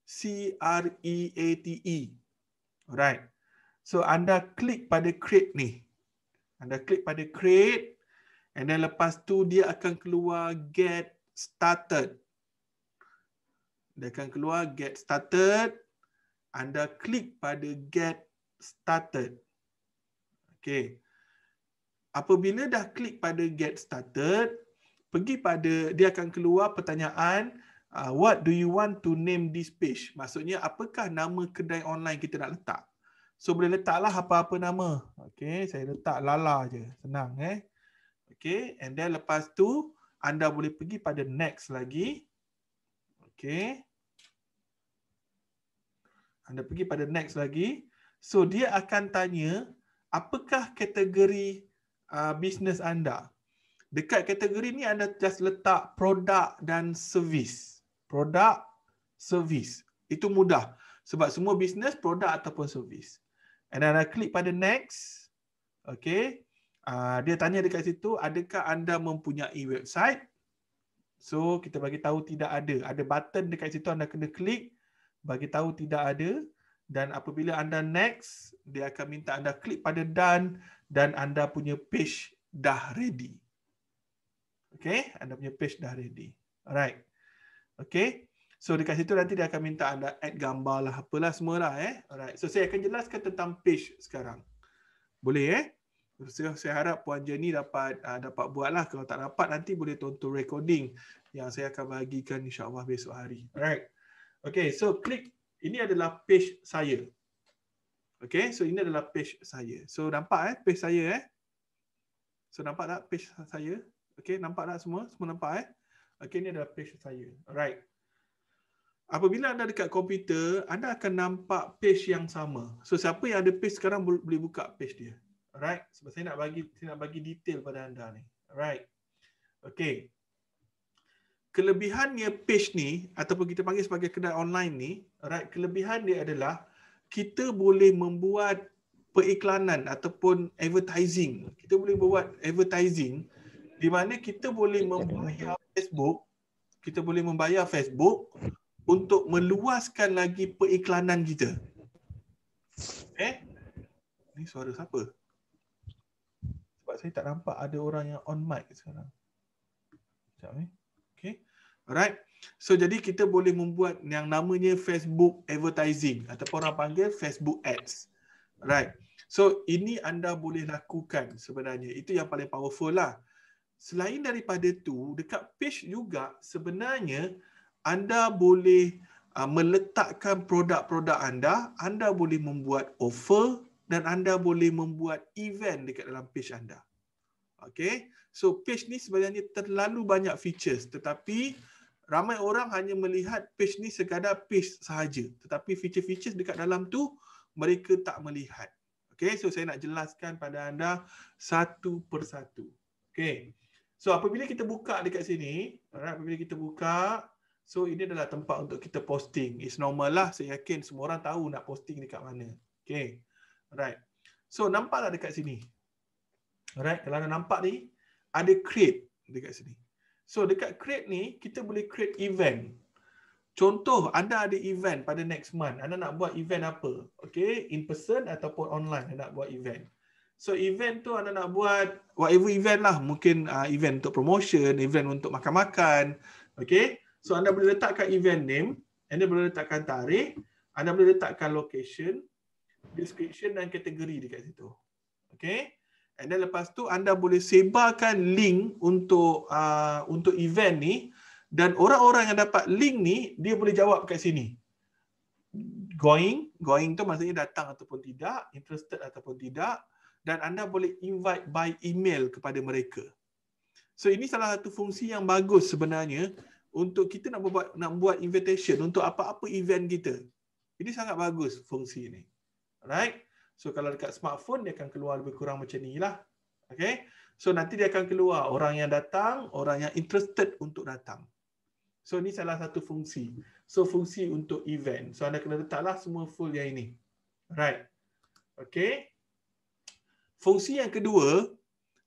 C-R-E-A-T-E. Alright. So anda klik pada create ni. Anda klik pada create and then lepas tu dia akan keluar get started. Dia akan keluar get started. Anda klik pada get started. Okay. Apabila dah klik pada get started, pergi pada, dia akan keluar pertanyaan, what do you want to name this page? Maksudnya, apakah nama kedai online kita nak letak? So, boleh letaklah apa-apa nama. Okay, saya letak Lala je. Senang. Okay, and then lepas tu, anda boleh pergi pada next lagi. Okay. Anda pergi pada next lagi. So, dia akan tanya, apakah kategori bisnes anda? Dekat kategori ni anda just letak produk dan servis. Produk, servis. Itu mudah. Sebab semua bisnes produk ataupun servis. And then anda klik pada next. Okay. Dia tanya dekat situ, adakah anda mempunyai website? So, kita bagi tahu tidak ada. Ada button dekat situ anda kena klik. Bagi tahu tidak ada. Dan apabila anda next, dia akan minta anda klik pada done dan anda punya page dah ready. Okay, anda punya page dah ready. Alright. Okay. So dekat situ nanti dia akan minta anda add gambar lah, apalah semua lah. Alright. So saya akan jelaskan tentang page sekarang. Boleh saya harap Puan Jenny dapat buat lah. Kalau tak dapat nanti boleh tonton recording yang saya akan bagikan insyaAllah besok hari. Alright. Okay, so klik. Ini adalah page saya. Okay, so ini adalah page saya. So nampak page saya So nampak tak page saya? Okay, nampak tak semua? Semua nampak Okay, ini adalah page saya. Alright. Apabila anda dekat komputer, anda akan nampak page yang sama. So siapa yang ada page sekarang boleh buka page dia. Alright. Sebab saya nak bagi detail pada anda ni. Alright. Okay. Kelebihannya page ni ataupun kita panggil sebagai kedai online ni, alright, kelebihan dia adalah kita boleh membuat periklanan ataupun advertising. Kita boleh buat advertising di mana kita boleh membayar Facebook, untuk meluaskan lagi periklanan kita. Ni suara siapa? Sebab saya tak nampak ada orang yang on mic sekarang. Sekejap Okay. Alright. So jadi kita boleh membuat yang namanya Facebook advertising ataupun orang panggil Facebook ads. Alright. So ini anda boleh lakukan sebenarnya. Itu yang paling powerful lah. Selain daripada tu, dekat page juga sebenarnya anda boleh meletakkan produk-produk anda boleh membuat offer dan anda boleh membuat event dekat dalam page anda. Okay. So page ni sebenarnya terlalu banyak features tetapi ramai orang hanya melihat page ni sekadar page sahaja. Tetapi feature-features dekat dalam tu mereka tak melihat. Okay, so saya nak jelaskan pada anda satu persatu. Okay, so apabila kita buka dekat sini, apabila kita buka, so ini adalah tempat untuk kita posting. It's normal lah, saya yakin semua orang tahu nak posting dekat mana. Okay, alright. So nampak tak dekat sini? Alright, kalau anda nampak ni, ada create dekat sini. So dekat create ni, kita boleh create event. Contoh, anda ada event pada next month. Anda nak buat event apa? Okay, in person ataupun online anda nak buat event. So event tu anda nak buat whatever event lah. Mungkin event untuk promotion, event untuk makan-makan. Okay, so anda boleh letakkan event name, anda boleh letakkan tarikh, anda boleh letakkan location, description dan kategori dekat situ. Okay, and then lepas tu anda boleh sebarkan link untuk event ni. Dan orang-orang yang dapat link ni, dia boleh jawab kat sini. Going tu maksudnya datang ataupun tidak, interested ataupun tidak. Dan anda boleh invite by email kepada mereka. So ini salah satu fungsi yang bagus sebenarnya untuk kita nak buat invitation untuk apa-apa event kita. Ini sangat bagus fungsi ni. Alright. So kalau dekat smartphone dia akan keluar lebih kurang macam ni lah. Okay. So nanti dia akan keluar orang yang datang, orang yang interested untuk datang. So ni salah satu fungsi. So fungsi untuk event. So anda kena letaklah semua full yang ini. Alright. Okay. Fungsi yang kedua,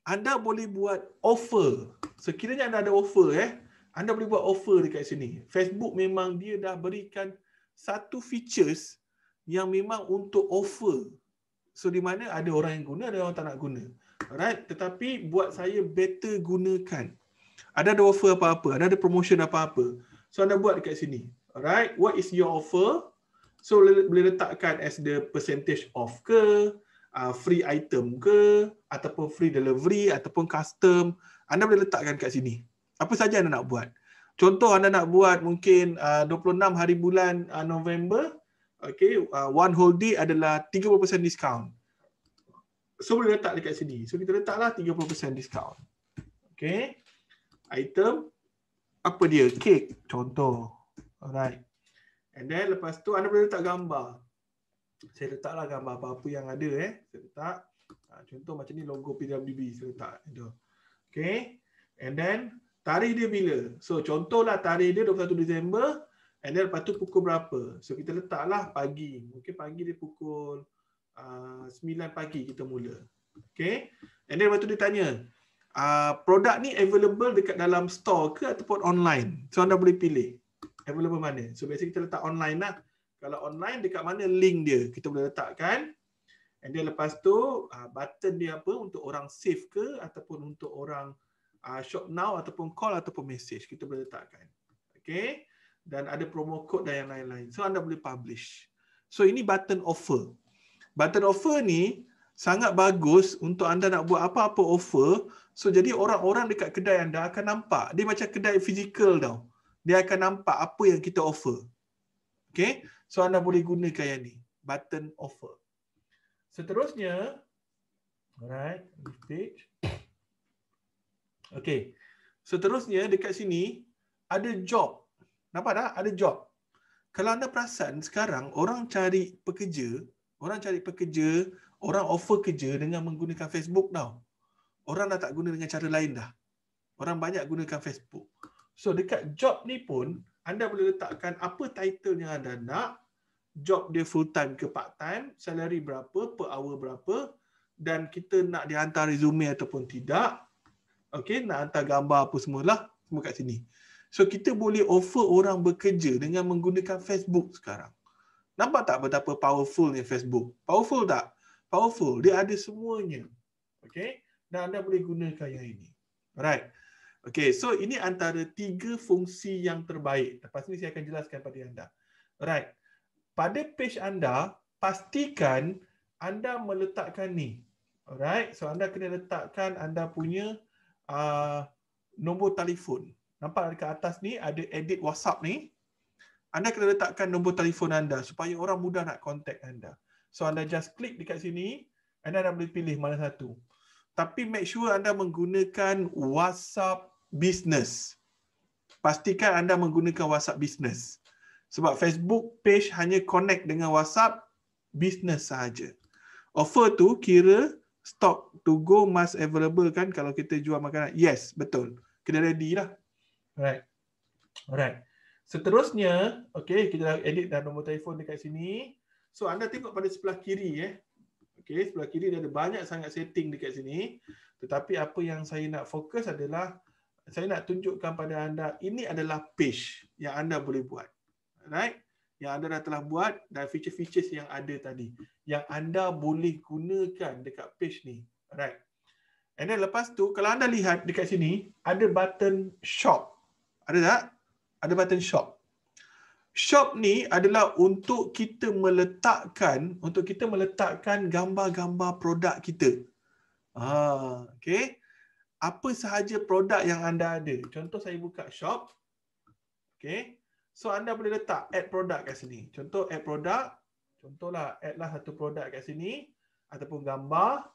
anda boleh buat offer. Sekiranya anda ada offer, anda boleh buat offer dekat sini. Facebook memang dia dah berikan satu features yang memang untuk offer. So di mana ada orang yang guna, ada orang tak nak guna. Alright, tetapi buat saya better gunakan. Ada offer apa-apa, ada promotion apa-apa. So anda buat dekat sini. Alright, what is your offer? So boleh letakkan as the percentage off ke, free item ke, ataupun free delivery, ataupun custom. Anda boleh letakkan kat sini. Apa saja anda nak buat. Contoh anda nak buat mungkin 26 hari bulan November, okay, one whole day adalah 30% diskaun. So boleh letak dekat sini. So kita letaklah 30% diskaun. Okay. Item, apa dia? Cake, contoh. Alright. And then lepas tu anda boleh letak gambar. Saya letaklah gambar apa-apa yang ada. Saya letak. Contoh macam ni logo PWB. Saya letak. Okay. And then tarikh dia bila? So contohlah tarikh dia 21 Disember. And then lepas tu pukul berapa? So kita letaklah pagi. Mungkin pagi dia pukul 9 pagi kita mula. Okay. And then lepas tu dia tanya, produk ni available dekat dalam store ke ataupun online? So anda boleh pilih available mana. So biasanya kita letak online lah. Kalau online dekat mana link dia kita boleh letakkan. And then lepas tu button dia apa untuk orang save ke ataupun untuk orang shop now ataupun call ataupun message kita boleh letakkan. Okay. Dan ada promo code dan yang lain-lain. So anda boleh publish. So ini button offer. Button offer ni sangat bagus untuk anda nak buat apa-apa offer. So jadi orang-orang dekat kedai anda akan nampak. Dia macam kedai fizikal tau. Dia akan nampak apa yang kita offer. Okay. So anda boleh gunakan yang ni. Button offer. Seterusnya. Alright. This page. Okay. Seterusnya dekat sini ada job. Nampak tak? Ada job. Kalau anda perasan sekarang orang cari pekerja, orang offer kerja dengan menggunakan Facebook tau. Orang dah tak guna dengan cara lain dah. Orang banyak gunakan Facebook. So dekat job ni pun anda boleh letakkan apa title yang anda nak, job dia full time ke part time, salary berapa, per hour berapa, dan kita nak dihantar resume ataupun tidak. Okey, nak hantar gambar apa semualah, semua kat sini. So kita boleh offer orang bekerja dengan menggunakan Facebook sekarang. Nampak tak betapa powerfulnya Facebook? Powerful tak? Powerful. Dia ada semuanya. Okay? Dan anda boleh gunakan yang ini. Alright. Okay, so ini antara 3 fungsi yang terbaik. Lepas ni saya akan jelaskan pada anda. Alright. Pada page anda, pastikan anda meletakkan ni. Alright. So anda kena letakkan anda punya nombor telefon. Nampak dekat atas ni ada edit WhatsApp ni. Anda kena letakkan nombor telefon anda supaya orang mudah nak contact anda. So anda just klik dekat sini, anda boleh pilih mana satu. Tapi make sure anda menggunakan WhatsApp Business. Pastikan anda menggunakan WhatsApp Business. Sebab Facebook page hanya connect dengan WhatsApp Business sahaja. Offer tu kira stock to go must available kan kalau kita jual makanan. Yes, betul. Kena ready lah. Alright. Seterusnya, okay, kita dah edit dah nombor telefon dekat sini. So anda tengok pada sebelah kiri Okay, sebelah kiri dia ada banyak sangat setting dekat sini. Tetapi apa yang saya nak fokus adalah saya nak tunjukkan pada anda ini adalah page yang anda boleh buat. Alright? Yang anda dah telah buat dan feature-features yang ada tadi yang anda boleh gunakan dekat page ni. Alright. And then lepas tu kalau anda lihat dekat sini ada button shop. Ada tak? Ada button shop. Shop ni adalah untuk kita meletakkan gambar-gambar produk kita. Okay. Apa sahaja produk yang anda ada. Contoh saya buka shop. Okay. So anda boleh letak add produk kat sini. Contoh add produk. Contohlah add lah satu produk kat sini. Ataupun gambar.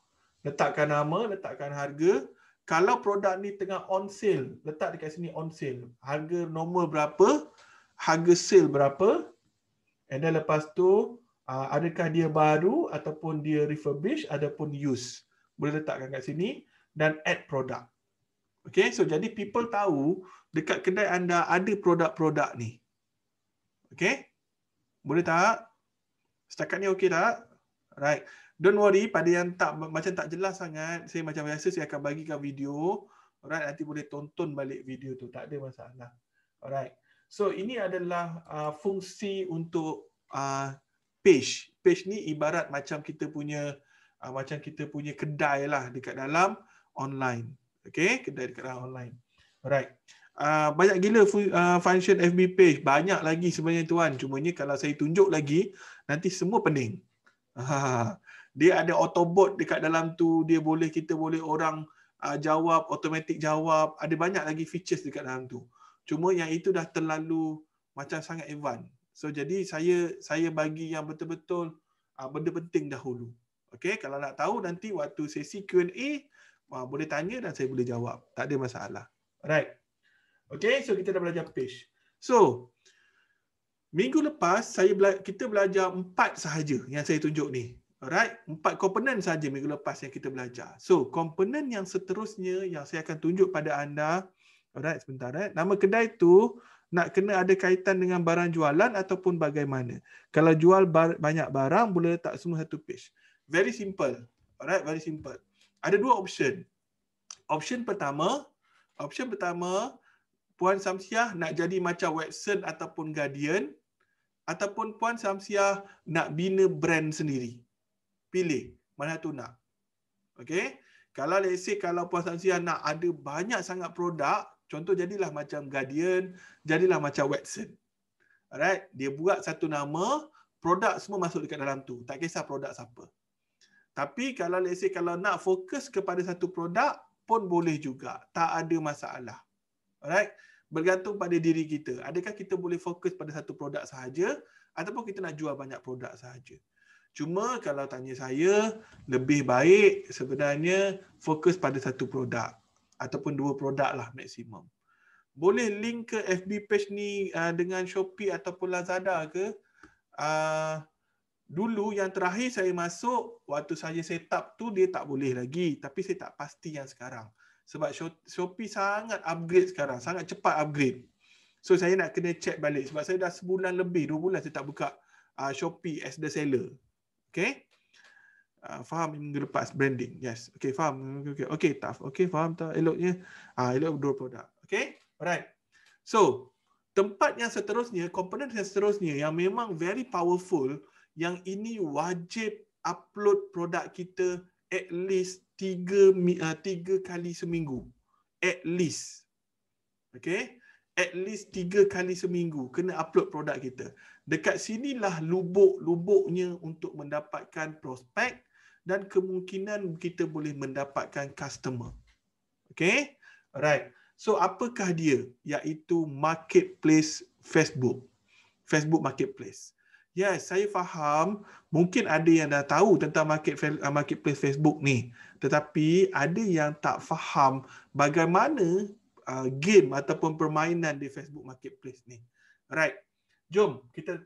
Letakkan nama, letakkan harga. Kalau produk ni tengah on sale, letak dekat sini on sale. Harga normal berapa, harga sale berapa. And then lepas tu, adakah dia baru ataupun dia refurbish ataupun use. Boleh letakkan kat sini dan add product. Okay, so jadi people tahu dekat kedai anda ada produk-produk ni. Okay, boleh tak? Setakat ni okey tak? Right. Don't worry, pada yang macam tak jelas sangat, saya macam biasa saya akan bagikan video. Alright, nanti boleh tonton balik video tu, tak ada masalah. Alright. So ini adalah fungsi untuk page. Page ni ibarat macam kita punya kedai lah dekat dalam online. Okay, kedai dekat dalam online. Alright. Banyak gila function FB page, banyak lagi sebenarnya tuan. Cumanya kalau saya tunjuk lagi nanti semua pening. Dia ada autobot dekat dalam tu, kita boleh orang jawab, automatic jawab, ada banyak lagi features dekat dalam tu. Cuma yang itu dah terlalu macam sangat advance. So jadi saya bagi yang betul-betul benda penting dahulu. Okay, kalau nak tahu nanti waktu sesi Q&A boleh tanya dan saya boleh jawab. Tak ada masalah. Alright. Okay, so kita dah belajar page. So, minggu lepas kita belajar 4 sahaja yang saya tunjuk ni. Alright, 4 komponen sahaja minggu lepas yang kita belajar. So, komponen yang seterusnya yang saya akan tunjuk pada anda. Alright, sebentar. Nama kedai tu nak kena ada kaitan dengan barang jualan ataupun bagaimana. Kalau jual banyak barang, boleh letak semua satu page. Very simple. Alright, very simple. Ada 2 option. Option pertama, Puan Samsiah nak jadi macam Watson ataupun Guardian, ataupun Puan Samsiah nak bina brand sendiri. Pilih mana tu nak. Okay. Kalau let's say kalau Puan Samsiah nak ada banyak sangat produk, contoh jadilah macam Guardian, jadilah macam Watson. Alright, dia buat satu nama, produk semua masuk dekat dalam tu. Tak kisah produk siapa. Tapi kalau let's say kalau nak fokus kepada satu produk pun boleh juga. Tak ada masalah. Alright, bergantung pada diri kita. Adakah kita boleh fokus pada satu produk sahaja ataupun kita nak jual banyak produk sahaja. Cuma kalau tanya saya, lebih baik sebenarnya fokus pada satu produk ataupun 2 produk lah maksimum. Boleh link ke FB page ni dengan Shopee ataupun Lazada ke? Dulu yang terakhir saya masuk, waktu saya set up tu dia tak boleh lagi. Tapi saya tak pasti yang sekarang. Sebab Shopee sangat upgrade sekarang, sangat cepat upgrade. So saya nak kena check balik sebab saya dah sebulan lebih, 2 bulan saya tak buka Shopee as the seller. Okay? Faham minggu lepas branding. Yes. Okay, faham. Okay, tough. Okay, faham tak eloknya? Elok 2 produk. Okay? Alright. So, tempat yang seterusnya, komponen yang seterusnya yang memang very powerful, yang ini wajib upload produk kita at least 3 kali seminggu. At least. Okay? At least 3 kali seminggu kena upload produk kita. Dekat sinilah lubuk-lubuknya untuk mendapatkan prospek dan kemungkinan kita boleh mendapatkan customer. Okay? Alright. So, apakah dia? Iaitu marketplace Facebook. Facebook Marketplace. Yes, saya faham. Mungkin ada yang dah tahu tentang marketplace Facebook ni. Tetapi ada yang tak faham bagaimana game ataupun permainan di Facebook Marketplace ni. Right. Jom kita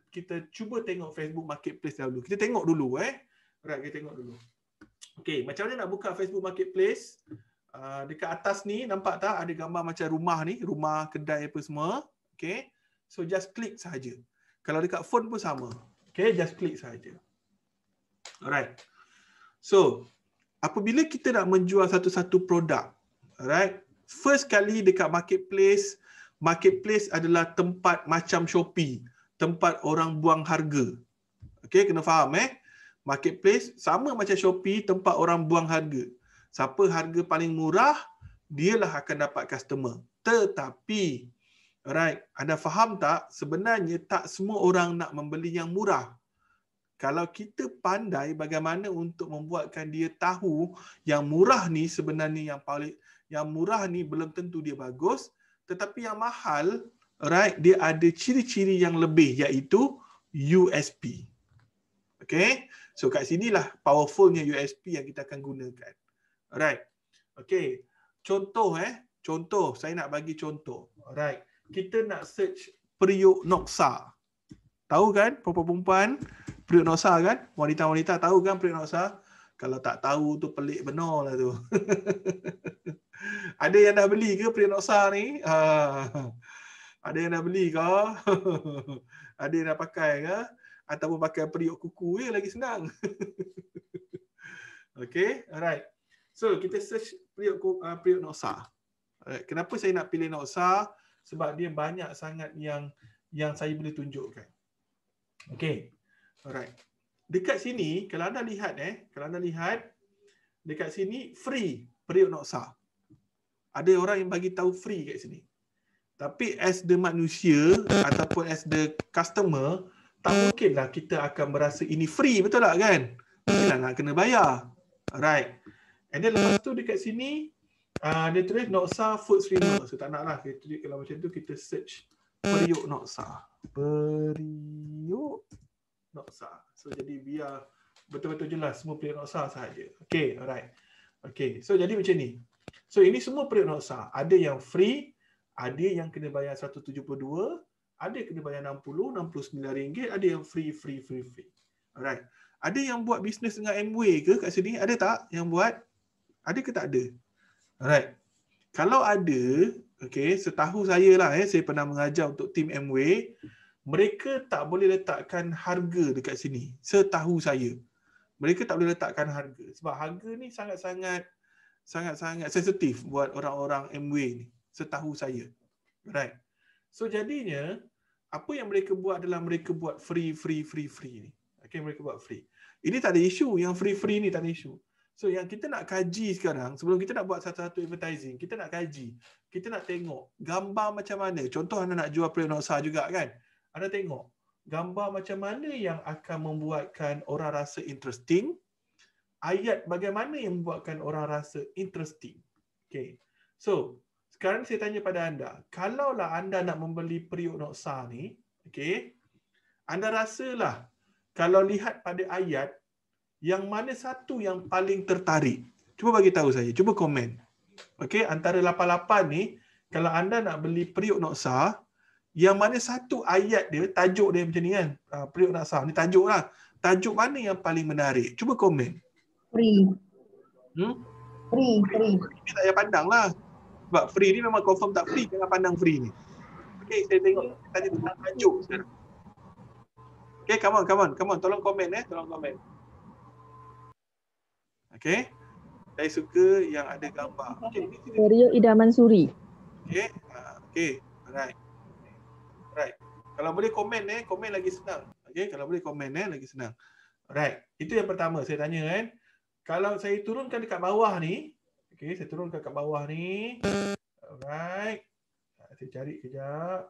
cuba tengok Facebook Marketplace dahulu. Kita tengok dulu Right, kita tengok dulu. Okey, macam mana nak buka Facebook Marketplace? Dekat atas ni nampak tak ada gambar macam rumah ni, rumah kedai apa semua. Okey. So just klik sahaja. Kalau dekat phone pun sama. Okay, just klik sahaja. Alright. So, apabila kita nak menjual satu-satu produk, alright, first kali dekat marketplace adalah tempat macam Shopee, tempat orang buang harga. Okay, kena faham Marketplace sama macam Shopee, tempat orang buang harga. Siapa harga paling murah, dialah akan dapat customer. Tetapi alright, anda faham tak? Sebenarnya tak semua orang nak membeli yang murah. Kalau kita pandai bagaimana untuk membuatkan dia tahu yang murah ni sebenarnya yang murah ni belum tentu dia bagus, tetapi yang mahal, alright, dia ada ciri-ciri yang lebih iaitu USP. Okay? So kat sinilah powerfulnya USP yang kita akan gunakan. Alright. Okay. Contoh Contoh, saya nak bagi contoh. Alright. Kita nak search periuk Noksa. Tahu kan perempuan-perempuan periuk noksa kan? Wanita-wanita tahu kan periuk noksa? Kalau tak tahu tu pelik benar lah tu. Ada yang dah beli ke periuk noksa ni? Ada yang dah beli ke? Ada yang dah pakai ke? Ataupun pakai periuk kuku je lagi senang. Okay, alright. So kita search periuk noksa. Alright. Kenapa saya nak pilih noksa? Sebab dia banyak sangat yang saya boleh tunjukkan. Okay, alright. Dekat sini kalau anda lihat dekat sini free periuk noksa. Ada orang yang bagi tahu free kat sini. Tapi as the manusia ataupun as the customer, tak mungkinlah kita akan merasa ini free, betul tak kan? Mungkinlah nak kena bayar. Alright. And then lepas tu dekat sini dia tulis noksa food streamer. So tak naklah kita tulis kalau macam tu, kita search periuk noksa. Periuk noksa. So jadi biar betul-betul jelas semua periuk noksa sahaja. Okay, alright. Okay, so jadi macam ni. So ini semua periuk noksa. Ada yang free, ada yang kena bayar 172, ada kena bayar 60, RM69, ada yang free. Alright. Ada yang buat bisnes dengan Amway ke kat sini? Ada tak yang buat? Ada ke tak ada? Alright. Kalau ada, okay, setahu saya lah, saya pernah mengajar untuk tim Amway, mereka tak boleh letakkan harga dekat sini. Setahu saya. Mereka tak boleh letakkan harga. Sebab harga ni sangat-sangat sensitif buat orang-orang Amway ni. Setahu saya. Right. So jadinya, apa yang mereka buat adalah mereka buat free ni. Okay, mereka buat free. Ini tak ada isu. Yang free ni tak ada isu. So yang kita nak kaji sekarang, sebelum kita nak buat satu-satu advertising, kita nak kaji. Kita nak tengok gambar macam mana. Contoh anda nak jual periuk noksa juga kan. Anda tengok gambar macam mana yang akan membuatkan orang rasa interesting. Ayat bagaimana yang membuatkan orang rasa interesting. Okay. So, sekarang saya tanya pada anda, kalaulah anda nak membeli periuk noksa ni, okay, anda rasalah kalau lihat pada ayat, yang mana satu yang paling tertarik? Cuba bagi tahu saya, cuba komen. Okay, antara 88 ni, kalau anda nak beli periuk noksa, yang mana satu ayat dia, tajuk dia macam ni kan, periuk noksa ni tajuk lah. Tajuk mana yang paling menarik? Cuba komen. Free. Free. Ini tak payah pandang lah. Sebab free ni memang confirm tak free, jangan pandang free ni. Okay, saya tengok, tanya tentang tajuk sekarang. Okay, come on. Tolong komen tolong komen. Okay. Saya suka yang ada gambar. Okay, periuk idaman suri. Okay. Okay. Alright. Kalau boleh komen komen lagi senang. Okay, kalau boleh komen lagi senang. Alright. Itu yang pertama saya tanya kan. Kalau saya turunkan dekat bawah ni, okay, saya turunkan dekat bawah ni. Alright. Saya cari kejap.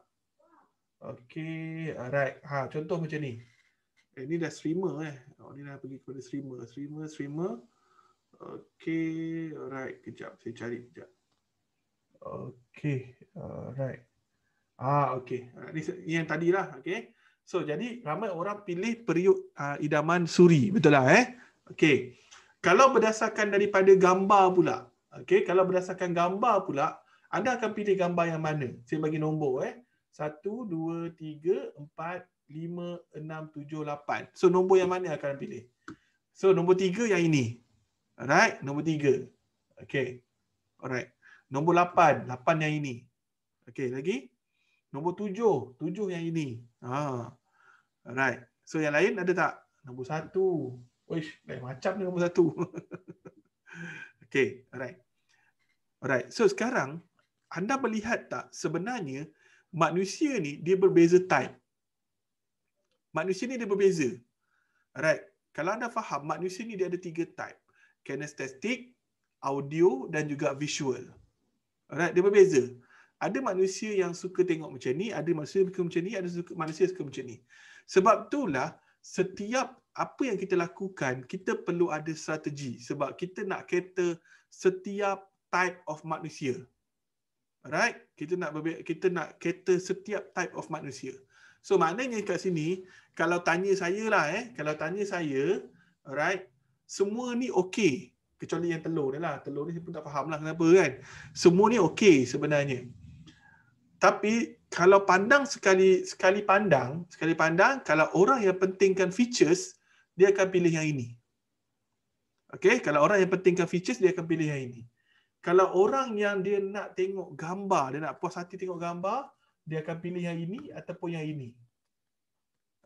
Okay, alright. Contoh macam ni. Ini dah streamer Ini dah pergi kepada streamer. Okay, alright. Kejap, saya cari kejap. Okay, alright. Okay. Ini yang tadi lah, okay. So, jadi ramai orang pilih periuk idaman suri. Betul lah, Okay. Kalau berdasarkan daripada gambar pula, okay, anda akan pilih gambar yang mana? Saya bagi nombor, 1, 2, 3, 4, 5, 6, 7, 8. So, nombor yang mana akan pilih? So, nombor 3 yang ini. Alright, nombor 3. Okay. Alright. Nombor 8 yang ini. Okay, lagi? Nombor 7 yang ini. Alright. So, yang lain ada tak? Nombor 1. Uish, lain macam ni nombor 1. Okay, alright. Alright, so sekarang, anda melihat tak sebenarnya manusia ni dia berbeza type. Manusia ni dia berbeza. Alright, kalau anda faham, manusia ni dia ada 3 type. Kinesthetic, audio dan juga visual. Alright, dia berbeza. Ada manusia yang suka tengok macam ni, ada manusia suka macam ni, ada manusia suka macam ni. Sebab itulah setiap apa yang kita lakukan, kita perlu ada strategi sebab kita nak cater setiap type of manusia. Alright, kita nak cater setiap type of manusia. So maknanya kat sini kalau tanya saya lah alright, semua ni okey kecuali yang telur ni lah. Telur ni saya pun tak faham lah kenapa kan. Semua ni okey sebenarnya. Tapi kalau pandang sekali pandang, kalau orang yang pentingkan features, dia akan pilih yang ini. Okey, kalau orang yang pentingkan features, dia akan pilih yang ini. Kalau orang yang dia nak tengok gambar, dia nak puas hati tengok gambar, dia akan pilih yang ini ataupun yang ini.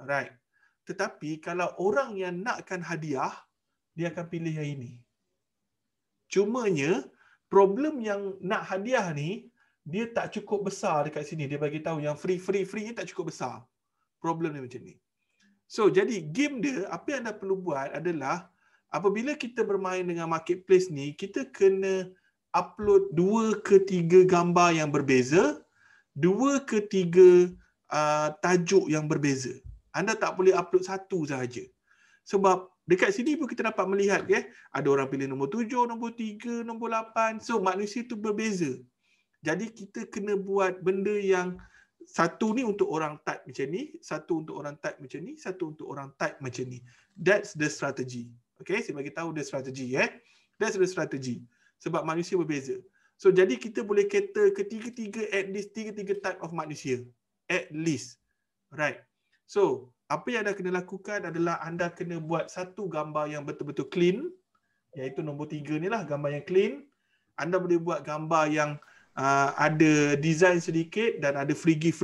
Alright. Tetapi kalau orang yang nakkan hadiah, dia akan pilih yang ini. Cumanya, problem yang nak hadiah ni, dia tak cukup besar dekat sini. Dia bagi tahu yang free ni tak cukup besar. Problem dia macam ni. So, jadi game dia, apa yang anda perlu buat adalah, apabila kita bermain dengan marketplace ni, kita kena upload 2 ke 3 gambar yang berbeza, 2 ke 3 tajuk yang berbeza. Anda tak boleh upload satu sahaja. Sebab dekat sini pun kita dapat melihat ada orang pilih nombor 7, nombor 3, nombor 8. So manusia tu berbeza. Jadi kita kena buat benda yang satu ni untuk orang type macam ni, satu untuk orang type macam ni, satu untuk orang type macam ni. That's the strategy. Okay, saya bagi tahu the strategy. That's the strategy. Sebab manusia berbeza. So jadi kita boleh cater ketiga-tiga, at least tiga-tiga type of manusia. At least. Right. So, apa yang anda kena lakukan adalah anda kena buat satu gambar yang betul-betul clean, iaitu nombor 3 ni lah, gambar yang clean. Anda boleh buat gambar yang ada design sedikit dan ada free gift.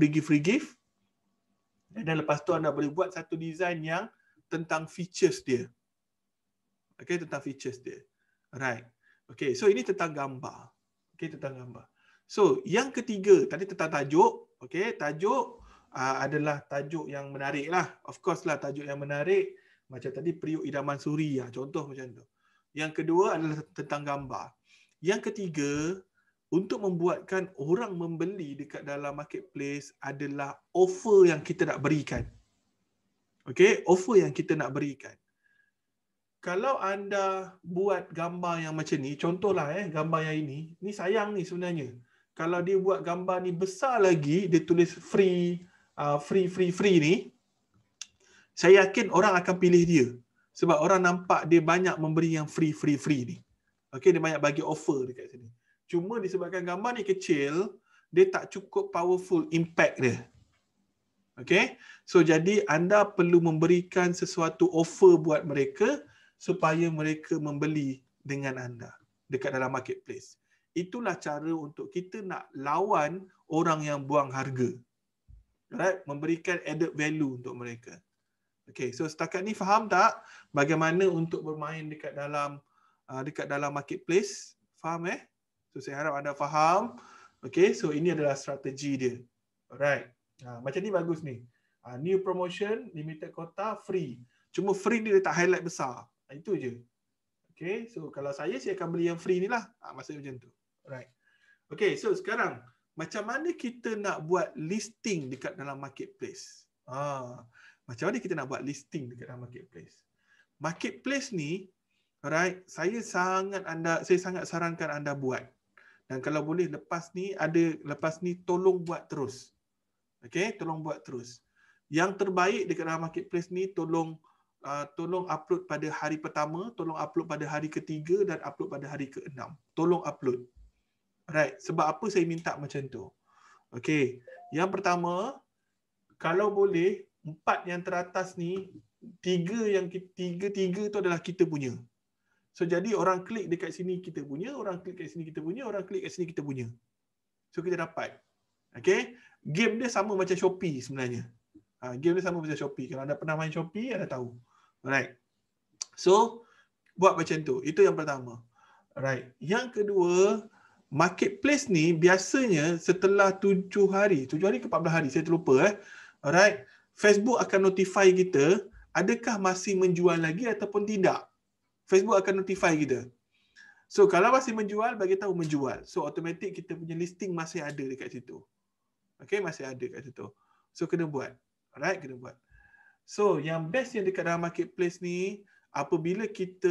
Dan lepas tu anda boleh buat satu design yang tentang features dia. Okay, tentang features dia. Right. Okay, so ini tentang gambar. Okay, tentang gambar. So, yang ketiga, tadi tentang tajuk. Okay, tajuk adalah tajuk yang menarik lah. Of course lah, tajuk yang menarik. Macam tadi, Periuk Idaman Suri lah. Contoh macam tu. Yang kedua adalah tentang gambar. Yang ketiga, untuk membuatkan orang membeli dekat dalam marketplace adalah offer yang kita nak berikan. Okay, offer yang kita nak berikan. Kalau anda buat gambar yang macam ni, contohlah gambar yang ini sayang ni sebenarnya. Kalau dia buat gambar ni besar lagi, dia tulis free ni, saya yakin orang akan pilih dia. Sebab orang nampak dia banyak memberi yang free ni. Okay, dia banyak bagi offer dekat sini. Cuma disebabkan gambar ni kecil, dia tak cukup powerful impact dia. Okay, so jadi anda perlu memberikan sesuatu offer buat mereka supaya mereka membeli dengan anda dekat dalam marketplace. Itulah cara untuk kita nak lawan orang yang buang harga. Right? Memberikan added value untuk mereka. Okay, so setakat ni faham tak bagaimana untuk bermain dekat dalam marketplace? Faham So saya harap anda faham. Okay, so ini adalah strategi dia. Alright. Macam ni bagus ni. New promotion, limited quota, free. Cuma free ni dia tak highlight besar. Itu je. Okay, so kalau saya akan beli yang free ni lah. Maksudnya macam tu. Alright. Okay, so sekarang macam mana kita nak buat listing dekat dalam marketplace? Macam mana kita nak buat listing dekat dalam marketplace? Marketplace ni, alright, saya sangat sarankan anda buat. Dan kalau boleh lepas ni tolong buat terus. Okay, tolong buat terus. Yang terbaik dekat dalam marketplace ni tolong upload pada hari pertama, tolong upload pada hari ketiga dan upload pada hari ke-6. Tolong upload. Right, sebab apa saya minta macam tu? Okay, yang pertama, kalau boleh 4 yang teratas ni, 3 tu adalah kita punya. So jadi orang klik dekat sini kita punya, orang klik kat sini kita punya, orang klik kat sini kita punya. So kita dapat. Okay, game dia sama macam Shopee sebenarnya. Game dia sama macam Shopee. Kalau anda pernah main Shopee, anda tahu. Alright. So, buat macam tu. Itu yang pertama. Alright. Yang kedua, marketplace ni biasanya setelah 7 hari ke 14 hari, saya terlupa. Alright. Facebook akan notify kita, adakah masih menjual lagi ataupun tidak. Facebook akan notify kita. So, kalau masih menjual, bagi tahu menjual. So, automatic kita punya listing masih ada dekat situ. Okay, masih ada kat situ. So, kena buat. Alright, kena buat. So, yang best yang dekat dalam marketplace ni, apabila kita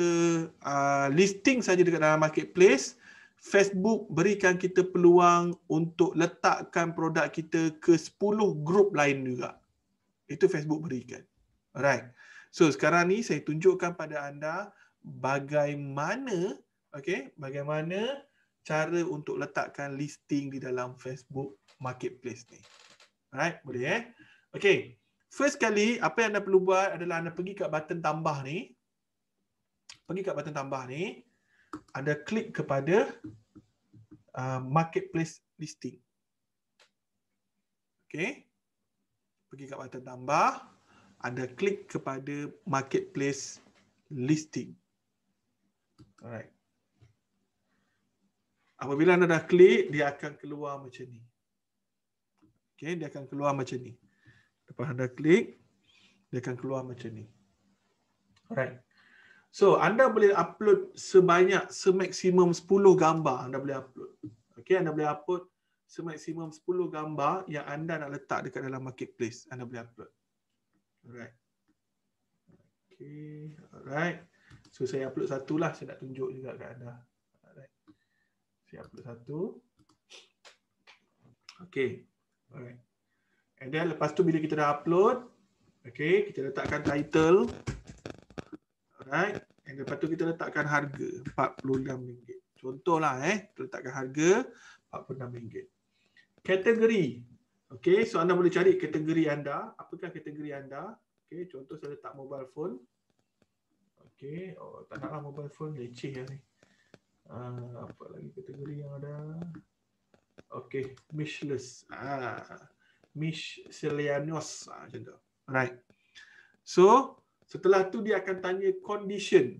listing saja dekat dalam marketplace, Facebook berikan kita peluang untuk letakkan produk kita ke 10 grup lain juga. Itu Facebook berikan. Alright. So, sekarang ni saya tunjukkan pada anda bagaimana cara untuk letakkan listing di dalam Facebook Marketplace ni. Alright, boleh Okay. First kali, apa yang anda perlu buat adalah anda pergi kat button tambah ni. Pergi kat button tambah ni. Anda klik kepada Marketplace listing. Okay. Pergi kat button tambah. Anda klik kepada Marketplace listing. Alright. Apabila anda dah klik, dia akan keluar macam ni. Okay, dia akan keluar macam ni. Lepas anda klik, dia akan keluar macam ni. Alright. So, anda boleh upload semaksimum 10 gambar anda boleh upload. Okay, anda boleh upload semaksimum 10 gambar yang anda nak letak dekat dalam marketplace. Anda boleh upload. Alright. Okay, alright. So, saya upload satu lah. Saya nak tunjuk juga kat anda. Alright. Saya upload satu. Okay. Alright. And then lepas tu bila kita dah upload, okay, kita letakkan title. Alright. And lepas tu kita letakkan harga RM46. Contohlah kita letakkan harga RM46. Kategori. Okay, so anda boleh cari kategori anda. Apakah kategori anda? Okay, contoh saya letak mobile phone. Okay, tak naklah mobile phone, leceh lah ni. Apa lagi kategori yang ada? Okay, mishless. Miscellaneous macam tu. Alright. So, setelah tu dia akan tanya condition.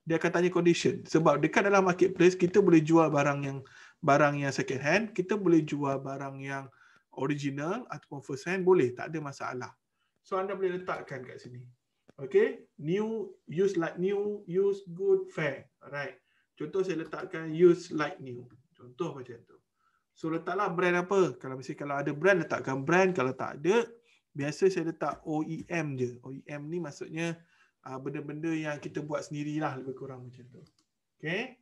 Dia akan tanya condition. Sebab dekat dalam marketplace kita boleh jual barang yang second hand, kita boleh jual barang yang original ataupun first hand, boleh, tak ada masalah. So anda boleh letakkan kat sini. Okay, new, use like new, use good, fair. Alright. Contoh saya letakkan use like new. Contoh macam tu. So letaklah brand apa. Kalau ada brand, letakkan brand. Kalau tak ada, biasa saya letak OEM je. OEM ni maksudnya benda-benda yang kita buat sendirilah, lebih kurang macam tu. Okay.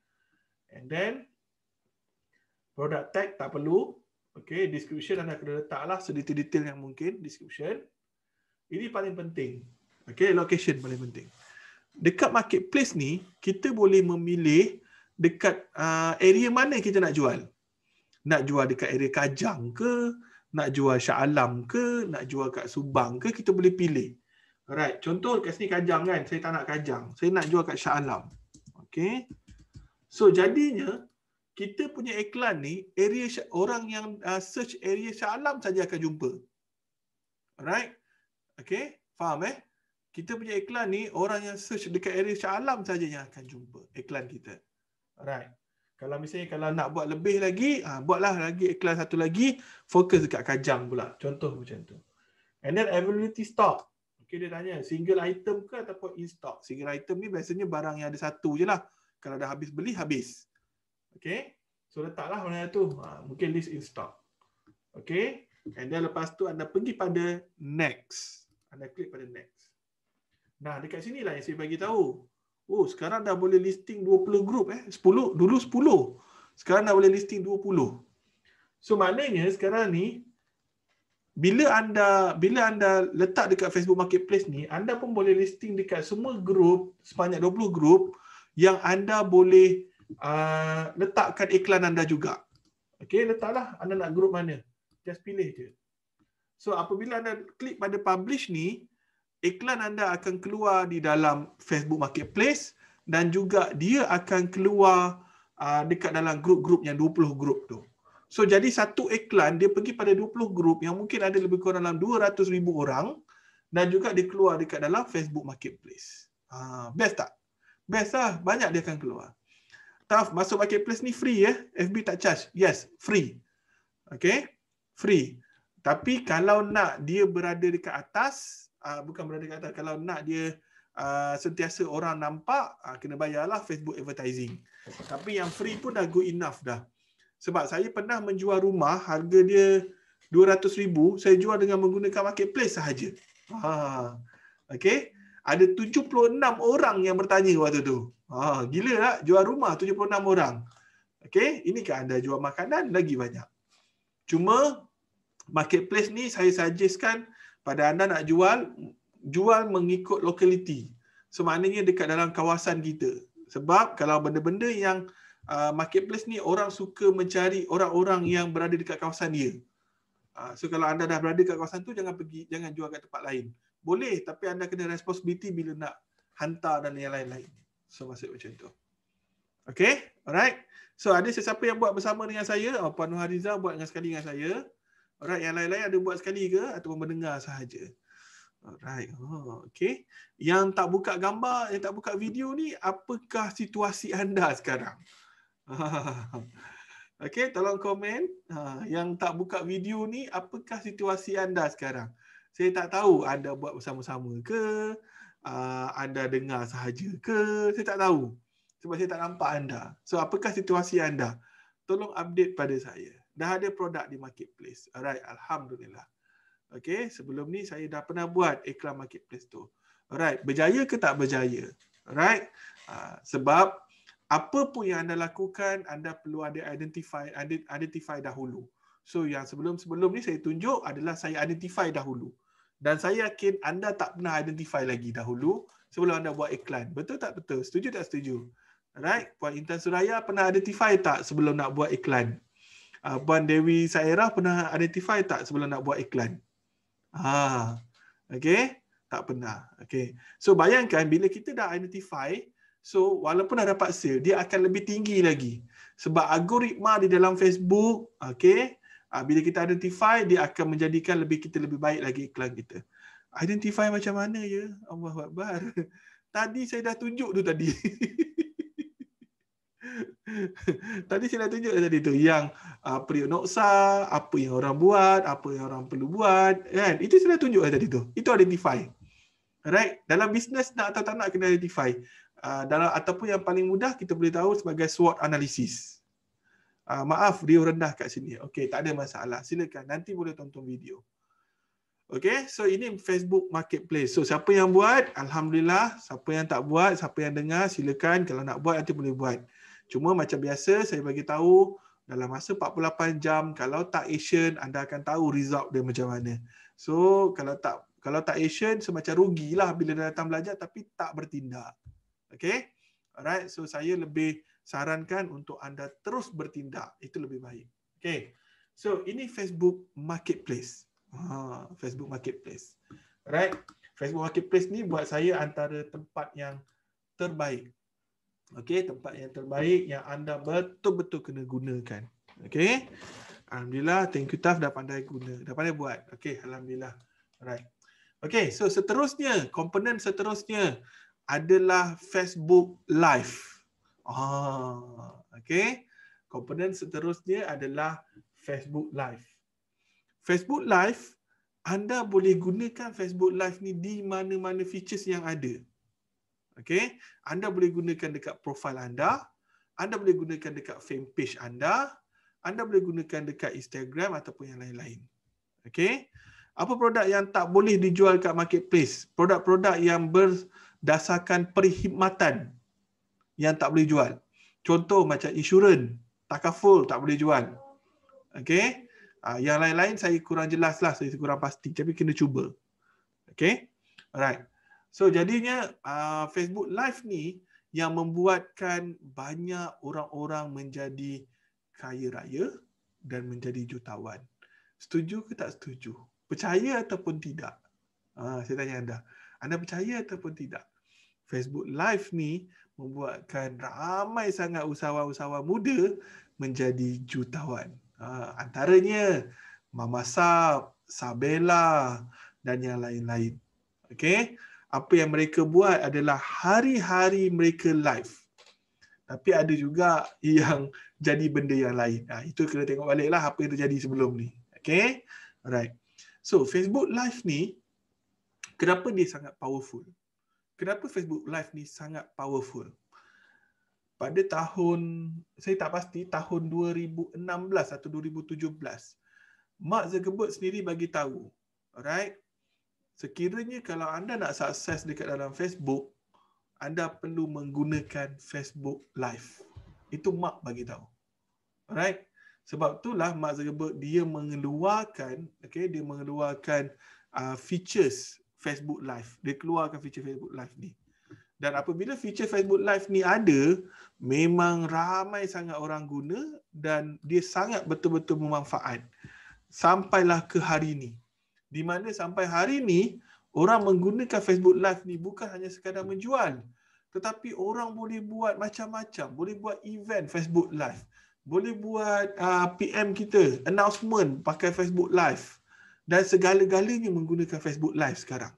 And then product tag tak perlu. Okay. Description anda kena letaklah sedetail-detail yang mungkin. Description. Ini paling penting. Okay. Location paling penting. Dekat marketplace ni, kita boleh memilih dekat area mana kita nak jual. Nak jual dekat area Kajang ke, nak jual Shah Alam ke, nak jual kat Subang ke, kita boleh pilih. Alright, contoh kat sini Kajang kan, saya tak nak Kajang, saya nak jual kat Shah Alam. Okay. So jadinya, kita punya iklan ni, orang yang search area Shah Alam saja akan jumpa. Alright. Okay, faham Kita punya iklan ni, orang yang search dekat area Shah Alam saja yang akan jumpa iklan kita. Alright. Kalau misalnya kalau nak buat lebih lagi, buatlah lagi iklan satu lagi, fokus dekat Kajang pula. Contoh macam tu. And then availability stock. Okay, dia tanya single item ke ataupun in stock. Single item ni biasanya barang yang ada satu je lah. Kalau dah habis beli, habis. Okay. So letaklah mana tu. Mungkin list in stock. Okay. And then lepas tu anda pergi pada next. Anda klik pada next. Nah, dekat sinilah yang saya bagi tahu. Oh, sekarang dah boleh listing 20 grup 10, dulu 10. Sekarang dah boleh listing 20. So maknanya sekarang ni bila anda letak dekat Facebook Marketplace ni, anda pun boleh listing dekat semua grup, sebanyak 20 grup yang anda boleh letakkan iklan anda juga. Okey, letaklah anda nak grup mana. Just pilih je. So apabila anda klik pada publish ni, iklan anda akan keluar di dalam Facebook Marketplace dan juga dia akan keluar dekat dalam grup-grup yang 20 grup tu. So jadi satu iklan dia pergi pada 20 grup yang mungkin ada lebih kurang dalam 200,000 orang dan juga dia keluar dekat dalam Facebook Marketplace. Best tak? Best lah. Banyak dia akan keluar. Taf, masuk Marketplace ni free FB tak charge? Yes, free. Okay? Free. Tapi kalau nak dia berada dekat atas, bukan berada kat atas, kalau nak dia sentiasa orang nampak, kena bayarlah Facebook advertising. Tapi yang free pun dah good enough dah. Sebab saya pernah menjual rumah, harga dia 200,000, saya jual dengan menggunakan marketplace sahaja. Okay. Ada 76 orang yang bertanya waktu tu. Gila tak? Jual rumah 76 orang. Okay. Ini kan anda jual makanan, lagi banyak. Cuma marketplace ni saya suggestkan pada anda nak jual mengikut lokaliti. So maknanya dekat dalam kawasan kita. Sebab kalau benda-benda yang marketplace ni orang suka mencari orang-orang yang berada dekat kawasan dia. So kalau anda dah berada dekat kawasan tu, jangan jual kat tempat lain. Boleh, tapi anda kena responsibility bila nak hantar dan yang lain-lain. So maksud macam tu. Okay, alright. So ada sesiapa yang buat bersama dengan saya? Puan Nuhariza buat sekali dengan saya. Alright, yang lain-lain ada buat sekali ke ataupun mendengar sahaja? Alright. Okay. Yang tak buka gambar, yang tak buka video ni, apakah situasi anda sekarang? Okay, tolong komen. Yang tak buka video ni, apakah situasi anda sekarang? Saya tak tahu anda buat bersama-sama ke, anda dengar sahaja ke, saya tak tahu. Sebab saya tak nampak anda. So, apakah situasi anda? Tolong update pada saya. Dah ada produk di marketplace. Alright, alhamdulillah. Okay, sebelum ni saya dah pernah buat iklan marketplace tu. Alright, berjaya ke tak berjaya? Alright, sebab apa pun yang anda lakukan, anda perlu ada identify dahulu. So yang sebelum ni saya tunjuk adalah saya identify dahulu. Dan saya yakin anda tak pernah identify lagi dahulu sebelum anda buat iklan. Betul tak betul? Setuju tak setuju? Alright, Puan Intan Suraya pernah identify tak sebelum nak buat iklan? Puan Dewi Sairah pernah identify tak sebelum nak buat iklan? Okay, tak pernah. Okay, so bayangkan bila kita dah identify, so walaupun dah dapat sale, dia akan lebih tinggi lagi. Sebab algoritma di dalam Facebook, okay, bila kita identify, dia akan menjadikan kita lebih baik lagi iklan kita. Identify macam mana ya? Allahu Akbar. Tadi saya dah tunjuk tu tadi. Tadi saya dah tunjuk tadi tu yang periuk noksa, apa yang orang buat, apa yang orang perlu buat, kan? Itu saya dah tunjuk tadi tu. Itu identify. Alright, dalam bisnes nak atau tak nak kena identify. Ataupun yang paling mudah kita boleh tahu sebagai SWOT analysis. Maaf, dia rendah kat sini. Okey, tak ada masalah. Silakan, nanti boleh tonton video. Okey, so ini Facebook Marketplace. So siapa yang buat? Alhamdulillah. Siapa yang tak buat, siapa yang dengar, silakan. Kalau nak buat nanti boleh buat. Cuma macam biasa saya bagi tahu dalam masa 48 jam, kalau tak action anda akan tahu result dia macam mana. So kalau tak action, so macam rugilah bila datang belajar tapi tak bertindak. Okay? Alright, so saya lebih sarankan untuk anda terus bertindak. Itu lebih baik. Okay. So ini Facebook Marketplace. Facebook Marketplace. Alright. Facebook Marketplace ni buat saya antara tempat yang terbaik. Okay, tempat yang terbaik yang anda betul-betul kena gunakan. Okay. Alhamdulillah, thank you Taf dah pandai guna. Dah pandai buat. Okay, alhamdulillah. Alright. Okay, so seterusnya, komponen seterusnya adalah Facebook Live. Okay. Komponen seterusnya adalah Facebook Live. Facebook Live, anda boleh gunakan Facebook Live ni di mana-mana features yang ada. Okay. Anda boleh gunakan dekat profil anda boleh gunakan dekat fanpage anda boleh gunakan dekat Instagram ataupun yang lain-lain. Okay. Apa produk yang tak boleh dijual kat marketplace? Produk-produk yang berdasarkan perkhidmatan yang tak boleh jual. Contoh macam insurans, takaful tak boleh jual. Okay. Yang lain-lain saya kurang jelas lah, saya kurang pasti. Tapi kena cuba. Okay. Alright. So jadinya Facebook Live ni yang membuatkan banyak orang-orang menjadi kaya raya dan menjadi jutawan. Setuju ke tak setuju? Percaya ataupun tidak? Saya tanya anda. Anda percaya ataupun tidak? Facebook Live ni membuatkan ramai sangat usahawan-usahawan muda menjadi jutawan. Antaranya Mama Sab, Sabella dan yang lain-lain. Okay? Apa yang mereka buat adalah hari-hari mereka live. Tapi ada juga yang jadi benda yang lain. Itu kena tengok balik lah apa yang terjadi sebelum ni. Okay? Alright. So, Facebook Live ni, kenapa dia sangat powerful? Kenapa Facebook Live ni sangat powerful? Pada tahun, saya tak pasti, tahun 2016 atau 2017, Mark Zuckerberg sendiri bagi tahu. Alright? Sekiranya kalau anda nak sukses dekat dalam Facebook, anda perlu menggunakan Facebook Live. Itu Mark bagi tahu. Alright? Sebab itulah Mark Zuckerberg dia mengeluarkan features Facebook Live. Dia keluarkan feature Facebook Live ni. Dan apabila feature Facebook Live ni ada, memang ramai sangat orang guna dan dia sangat betul-betul bermanfaat. Sampailah ke hari ini. Di mana sampai hari ini, orang menggunakan Facebook Live ni bukan hanya sekadar menjual. Tetapi orang boleh buat macam-macam. Boleh buat event Facebook Live. Boleh buat PM kita, announcement pakai Facebook Live. Dan segala-galanya menggunakan Facebook Live sekarang.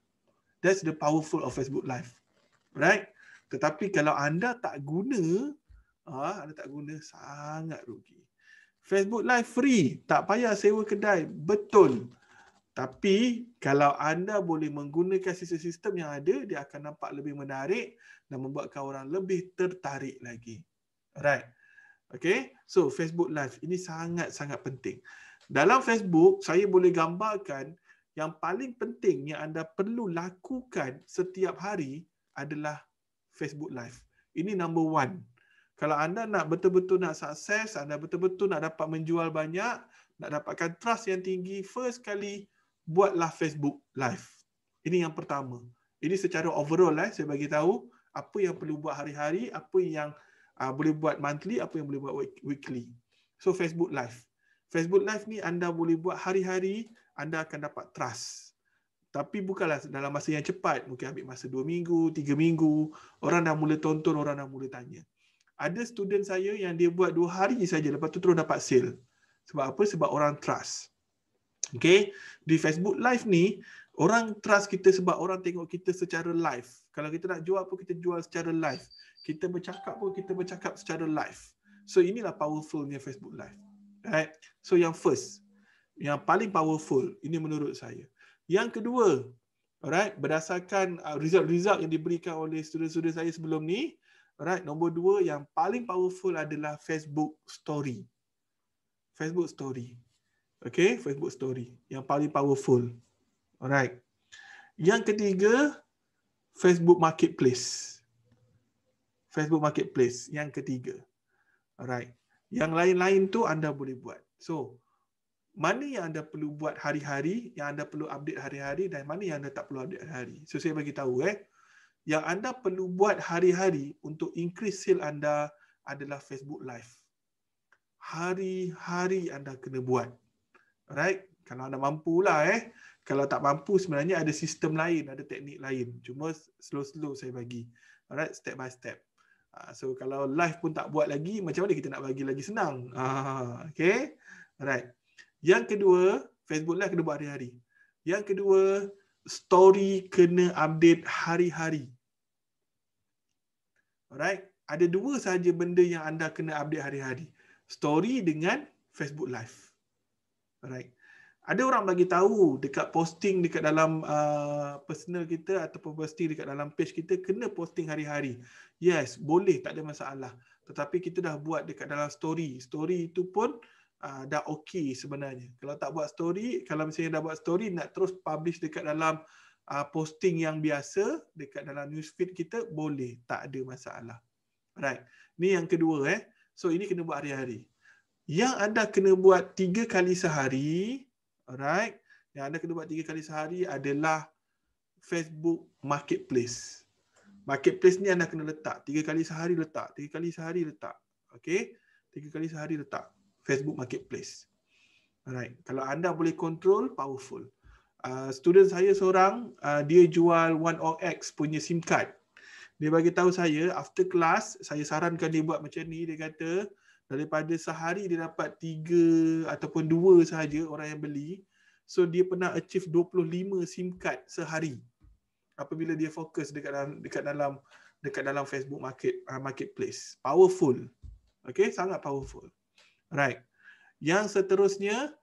That's the powerful of Facebook Live. Right? Tetapi kalau anda tak guna, sangat rugi. Facebook Live free, tak payah sewa kedai, betul. Tapi kalau anda boleh menggunakan sistem-sistem yang ada, dia akan nampak lebih menarik dan membuatkan orang lebih tertarik lagi. Alright. Okay, so Facebook Live ini sangat-sangat penting. Dalam Facebook, saya boleh gambarkan yang paling penting yang anda perlu lakukan setiap hari adalah Facebook Live. Ini number one. Kalau anda nak betul-betul nak sukses, anda betul-betul nak dapat menjual banyak, nak dapatkan trust yang tinggi, first kali buatlah Facebook Live. Ini yang pertama. Ini secara overall saya bagi tahu apa yang perlu buat hari-hari, apa yang boleh buat monthly, apa yang boleh buat weekly. So Facebook Live. Facebook Live ni anda boleh buat hari-hari, anda akan dapat trust. Tapi bukanlah dalam masa yang cepat. Mungkin ambil masa 2 minggu, 3 minggu. Orang dah mula tonton, orang dah mula tanya. Ada student saya yang dia buat 2 hari saja, lepas tu terus dapat sale. Sebab apa? Sebab orang trust. Okay? Di Facebook Live ni, orang trust kita sebab orang tengok kita secara live. Kalau kita nak jual pun, kita jual secara live. Kita bercakap pun, kita bercakap secara live. So inilah powerfulnya Facebook Live. Right? So yang first, yang paling powerful, ini menurut saya. Yang kedua, alright, berdasarkan result-result yang diberikan oleh student-student saya sebelum ni, alright, nombor 2 yang paling powerful adalah Facebook Story. Facebook Story. Okay, Facebook Story yang paling powerful. Alright. Yang ketiga, Facebook Marketplace. Facebook Marketplace yang ketiga. Alright. Yang lain-lain tu anda boleh buat. So, mana yang anda perlu buat hari-hari, yang anda perlu update hari-hari dan mana yang anda tak perlu update hari-hari. So saya bagi tahu yang anda perlu buat hari-hari untuk increase sale anda adalah Facebook Live. Hari-hari anda kena buat. Alright? Kalau anda mampulah Kalau tak mampu sebenarnya ada sistem lain, ada teknik lain. Cuma slow-slow saya bagi. Alright, step by step. So kalau live pun tak buat lagi, macam mana kita nak bagi lagi senang? Okay? Alright. Yang kedua, Facebook Live kena buat hari-hari. Yang kedua, story kena update hari-hari. Alright? Ada 2 sahaja benda yang anda kena update hari-hari. Story dengan Facebook Live. Alright. Ada orang bagi tahu dekat posting dekat dalam personal kita ataupun posting dekat dalam page kita kena posting hari-hari. Yes, boleh, tak ada masalah. Tetapi kita dah buat dekat dalam story. Story itu pun dah okey sebenarnya. Kalau tak buat story, kalau misalnya dah buat story, nak terus publish dekat dalam posting yang biasa, dekat dalam newsfeed kita, boleh. Tak ada masalah. Right. Ni yang kedua. So, ini kena buat hari-hari. Yang anda kena buat 3 kali sehari, alright, yang anda kena buat 3 kali sehari adalah Facebook Marketplace. Marketplace ni anda kena letak. 3 kali sehari letak. 3 kali sehari letak. Okay. 3 kali sehari letak. Facebook Marketplace. Alright. Kalau anda boleh control, powerful. Student saya seorang, dia jual 1OX punya SIM card. Dia bagi tahu saya, after class, saya sarankan dia buat macam ni. Dia kata, daripada sehari dia dapat 3 ataupun 2 sahaja orang yang beli. So, dia pernah achieve 25 SIM card sehari. Apabila dia fokus dekat dalam Facebook Marketplace. Powerful. Okay, sangat powerful. Right. Yang seterusnya,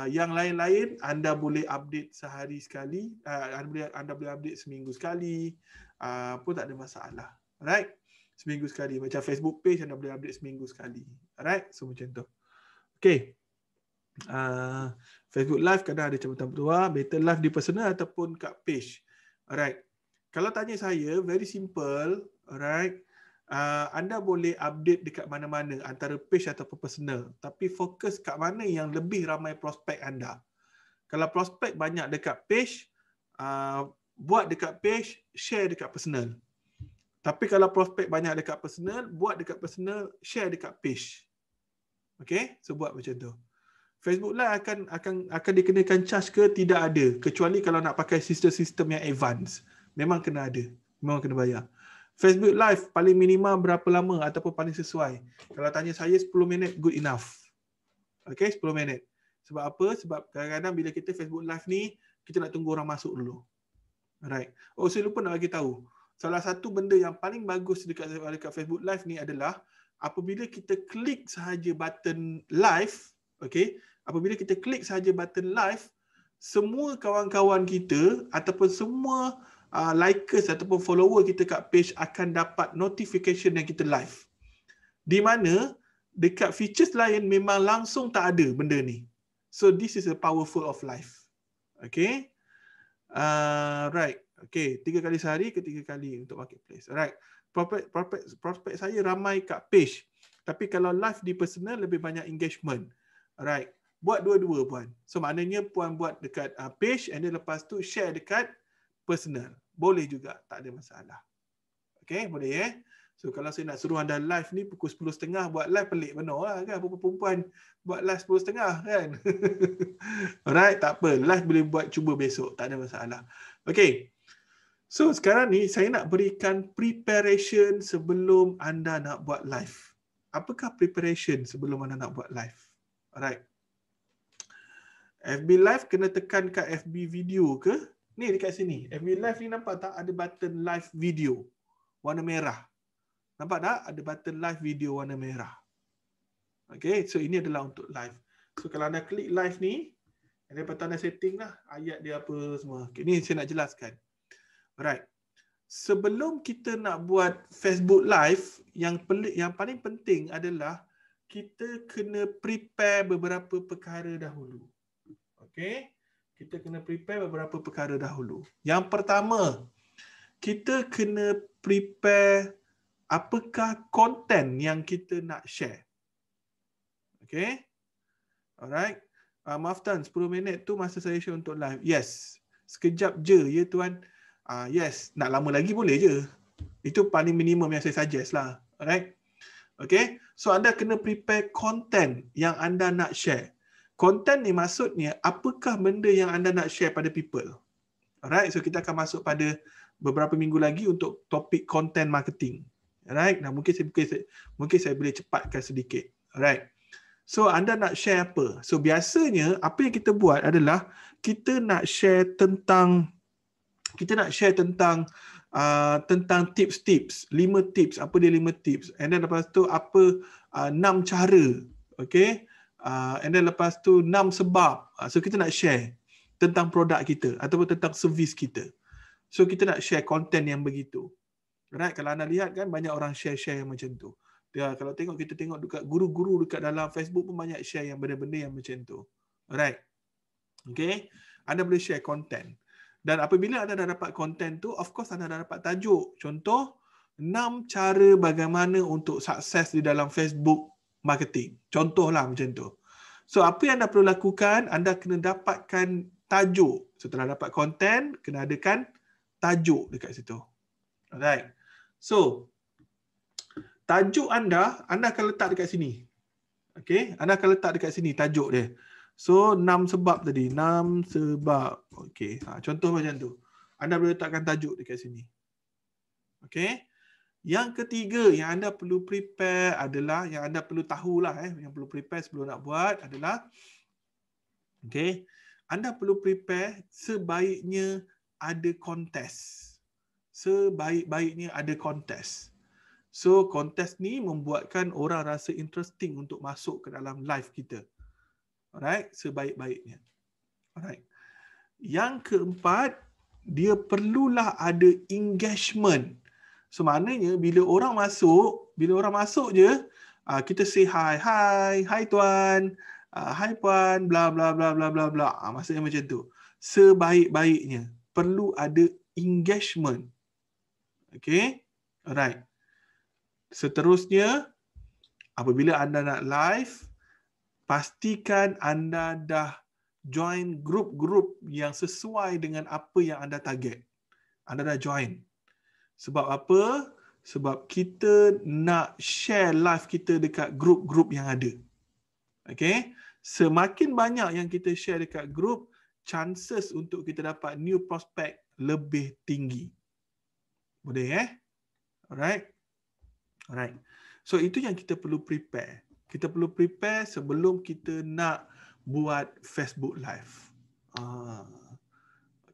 yang lain-lain anda boleh update sehari sekali, anda boleh update seminggu sekali, pun tak ada masalah. Right? Seminggu sekali. Macam Facebook page anda boleh update seminggu sekali. Alright? So macam tu. Okay. Facebook Live kadang ada cabutan peluang, better live di personal ataupun kat page. Alright. Kalau tanya saya, very simple. Alright. Anda boleh update dekat mana-mana antara page ataupun personal, tapi fokus kat mana yang lebih ramai prospek anda. Kalau prospek banyak dekat page, buat dekat page, share dekat personal. Tapi kalau prospek banyak dekat personal, buat dekat personal, share dekat page. Okay, so buat macam tu. Facebook Live akan dikenakan charge ke? Tidak ada. Kecuali kalau nak pakai sistem-sistem yang advance. Memang kena ada. Memang kena bayar. Facebook Live paling minimum berapa lama ataupun paling sesuai? Kalau tanya saya 10 minit good enough. Okay, 10 minit. Sebab apa? Sebab kadang-kadang bila kita Facebook Live ni, kita nak tunggu orang masuk dulu. Alright. Oh, saya lupa nak bagi tahu. Salah satu benda yang paling bagus dekat Facebook Live ni adalah apabila kita klik sahaja button live, okay, apabila kita klik sahaja button live, semua kawan-kawan kita ataupun semua likers ataupun follower kita kat page akan dapat notification yang kita live. Di mana dekat features lain memang langsung tak ada benda ni. So this is a powerful of live. Okay. Right. Okay. 3 kali sehari ke 3 kali untuk marketplace. Alright. Prospek saya ramai kat page. Tapi kalau live di personal lebih banyak engagement. Alright. Buat dua-dua puan. So maknanya puan buat dekat page and then lepas tu share dekat personal. Boleh juga. Tak ada masalah. Okay. Boleh ya. So kalau saya nak suruh anda live ni pukul 10.30 buat live pelik benar lah kan. Perempuan buat live 10.30 kan. Alright, tak apa. Live boleh buat cuba besok. Tak ada masalah. Okay. So sekarang ni saya nak berikan preparation sebelum anda nak buat live. Apakah preparation sebelum anda nak buat live? Alright. FB live kena tekan kat FB video ke? Ni dekat sini. FB live ni nampak tak ada button live video warna merah. Nampak tak? Ada button live video warna merah. Okay, so ini adalah untuk live. So kalau anda klik live ni, ada lepas anda setting lah ayat dia apa semua. Okay, ni saya nak jelaskan. Alright. Sebelum kita nak buat Facebook live, yang paling penting adalah kita kena prepare beberapa perkara dahulu. Okay. Kita kena prepare beberapa perkara dahulu. Yang pertama, kita kena prepare apakah konten yang kita nak share. Okay. Alright. Maaf Tan, 10 minit tu masa saya share untuk live. Yes. Sekejap je ya tuan. Yes. Nak lama lagi boleh je. Itu paling minimum yang saya suggest lah. Alright. Okay. So anda kena prepare konten yang anda nak share. Konten ni maksudnya apakah benda yang anda nak share pada people. Alright. So kita akan masuk pada beberapa minggu lagi untuk topik content marketing. Alright. Nah, mungkin saya boleh cepatkan sedikit. Alright. So anda nak share apa? So biasanya apa yang kita buat adalah kita nak share tentang tips-tips, 5 tips, apa dia 5 tips. And then lepas tu apa 6 cara. Okay? And then lepas tu 6 sebab. So kita nak share tentang produk kita ataupun tentang servis kita. So kita nak share konten yang begitu. Right? Kalau anda lihat kan banyak orang share-share yang macam tu. Dia kalau kita tengok dekat guru-guru dekat dalam Facebook pun banyak share yang benda-benda yang macam tu. Alright. Okay. Anda boleh share konten. Dan apabila anda dah dapat konten tu, of course anda dah dapat tajuk. Contoh 6 cara bagaimana untuk sukses di dalam Facebook marketing. Contohlah macam tu. So apa yang anda perlu lakukan, anda kena dapatkan tajuk. Setelah dapat konten, kena adakan tajuk dekat situ. Alright. So, tajuk anda akan letak dekat sini. Okay, anda akan letak dekat sini tajuk dia. So, 6 sebab tadi. 6 sebab. Okay, contoh macam tu. Anda boleh letakkan tajuk dekat sini. Okay. Yang ketiga yang anda perlu prepare adalah, yang anda perlu tahulah, yang perlu prepare sebelum nak buat adalah, okay, anda perlu prepare sebaiknya ada kontes. Sebaik-baiknya ada kontes. So, kontes ni membuatkan orang rasa interesting untuk masuk ke dalam live kita. Alright, sebaik-baiknya. Alright. Yang keempat, dia perlulah ada engagement. So, maknanya bila orang masuk je, kita say hi tuan, hi puan, bla bla bla bla bla bla. Maksudnya macam tu. Sebaik-baiknya perlu ada engagement. Okay, alright. Seterusnya, apabila anda nak live, pastikan anda dah join grup-grup yang sesuai dengan apa yang anda target. Anda dah join. Sebab apa? Sebab kita nak share live kita dekat grup-grup yang ada. Okay? Semakin banyak yang kita share dekat grup, chances untuk kita dapat new prospect lebih tinggi. Boleh Alright? Alright. So itu yang kita perlu prepare. Kita perlu prepare sebelum kita nak buat Facebook Live.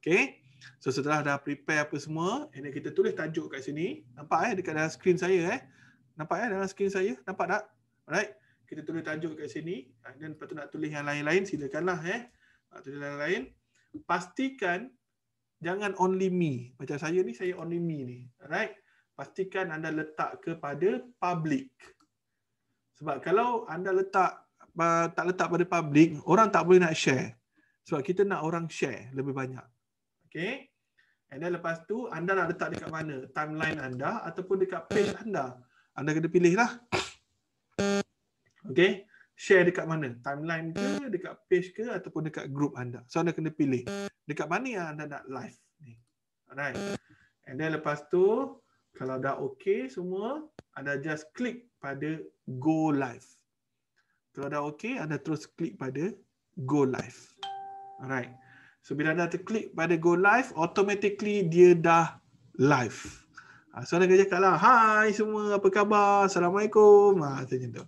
Okay? So setelah dah prepare apa semua, ini kita tulis tajuk kat sini. Nampak dekat dalam skrin saya Nampak dalam skrin saya? Nampak tak? Alright. Kita tulis tajuk kat sini. Dan lepas tu nak tulis yang lain-lain, silakanlah tulis yang lain. Pastikan jangan only me. Macam saya ni, saya only me ni. Alright. Pastikan anda letak kepada public. Sebab kalau anda tak letak pada public, orang tak boleh nak share. Sebab kita nak orang share lebih banyak. Okay. And then lepas tu, anda nak letak dekat mana? Timeline anda ataupun dekat page anda. Anda kena pilih lah. Okay. Share dekat mana? Timeline ke, dekat page ke, ataupun dekat group anda. So, anda kena pilih. Dekat mana yang anda nak live ni. Alright. And then lepas tu, kalau dah okay semua, anda just klik pada go live. Kalau dah okay, anda terus klik pada go live. Alright. So bila anda terklik pada go live, automatically dia dah live. So anda kena cakap lah, hai semua, apa khabar? Assalamualaikum. Macam tu.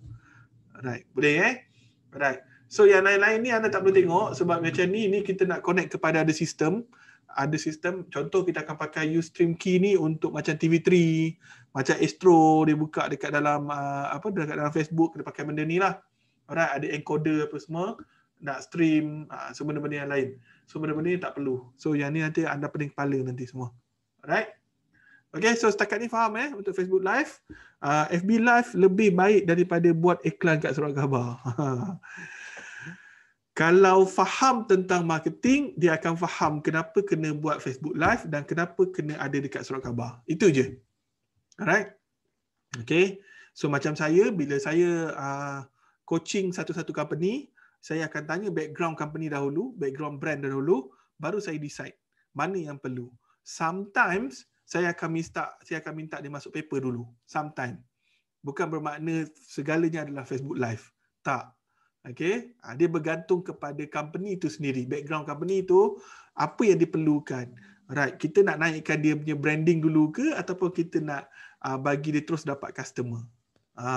Alright. Boleh Alright. So yang lain-lain ni anda tak perlu tengok sebab macam ni kita nak connect kepada ada sistem. Ada sistem, contoh kita akan pakai Ustream Key ni untuk macam TV3, macam Astro dia buka dekat dalam dekat dalam Facebook, kita pakai benda ni lah. Alright, ada encoder apa semua, nak stream, so benda-benda yang lain. So benda-benda ni tak perlu. So yang ni nanti anda pening kepala nanti semua. Alright. Okay, so setakat ni faham untuk Facebook Live. FB Live lebih baik daripada buat iklan kat surat khabar. Kalau faham tentang marketing, dia akan faham kenapa kena buat Facebook Live dan kenapa kena ada dekat surat khabar. Itu je. Alright. Okay. So macam saya, bila saya coaching satu-satu company, saya akan tanya background company dahulu, background brand dahulu, baru saya decide mana yang perlu. Sometimes, saya akan minta dia masuk paper dulu. Sometimes. Bukan bermakna segalanya adalah Facebook Live. Tak. Okay, dia bergantung kepada company itu sendiri, background company itu apa yang diperlukan. Right, kita nak naikkan dia punya branding dulu ke ataupun kita nak bagi dia terus dapat customer.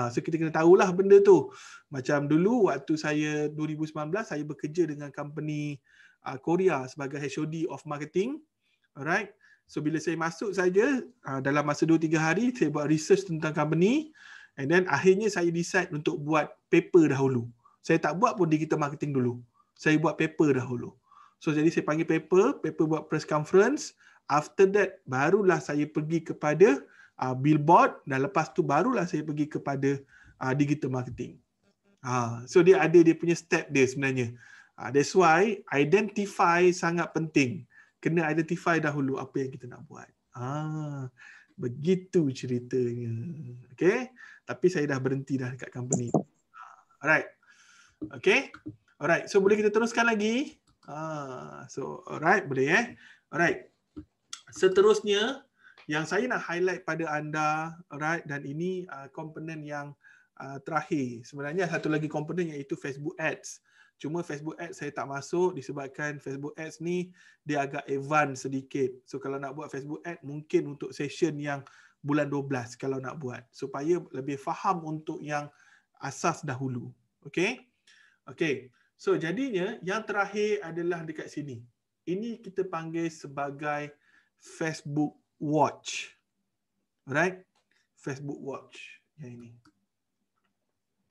So kita kena tahulah benda tu. Macam dulu waktu saya 2019 saya bekerja dengan company Korea sebagai HOD of marketing. Alright. So bila saya masuk saja dalam masa 2-3 hari saya buat research tentang company and then akhirnya saya decide untuk buat paper dahulu. Saya tak buat pun digital marketing dulu. Saya buat paper dahulu. So jadi saya panggil paper buat press conference. After that barulah saya pergi kepada billboard dan lepas tu barulah saya pergi kepada digital marketing. So dia ada dia punya step dia sebenarnya. That's why identify sangat penting. Kena identify dahulu apa yang kita nak buat. Begitu ceritanya. Okay. Tapi saya dah berhenti dah dekat company. Alright. Okay. Alright. So boleh kita teruskan lagi. So alright. Boleh Alright. Seterusnya yang saya nak highlight pada anda, alright, dan ini komponen yang terakhir. Sebenarnya satu lagi komponen iaitu Facebook Ads. Cuma Facebook Ads saya tak masuk disebabkan Facebook Ads ni dia agak advance sedikit. So kalau nak buat Facebook Ads mungkin untuk session yang bulan 12 kalau nak buat. Supaya lebih faham untuk yang asas dahulu. Okay? Okay. So jadinya yang terakhir adalah dekat sini. Ini kita panggil sebagai Facebook Watch. Alright? Facebook Watch. Yang ini.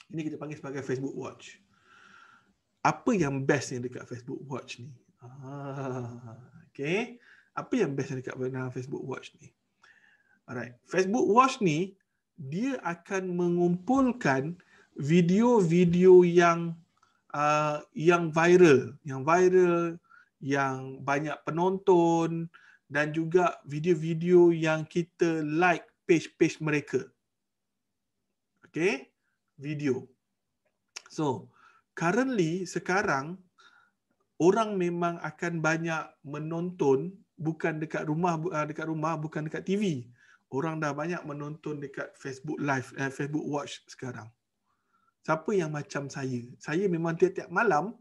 Ini kita panggil sebagai Facebook Watch. Apa yang best yang dekat Facebook Watch ni? Okay. Apa yang best yang dekat Facebook Watch ni? Alright. Facebook Watch ni, dia akan mengumpulkan video-video yang viral, yang banyak penonton dan juga video-video yang kita like page-page mereka. Okay? Video. So, sekarang orang memang akan banyak menonton bukan dekat rumah, bukan dekat TV. orang dah banyak menonton dekat Facebook Live, Facebook Watch sekarang. Siapa yang macam saya? Saya memang tiap-tiap malam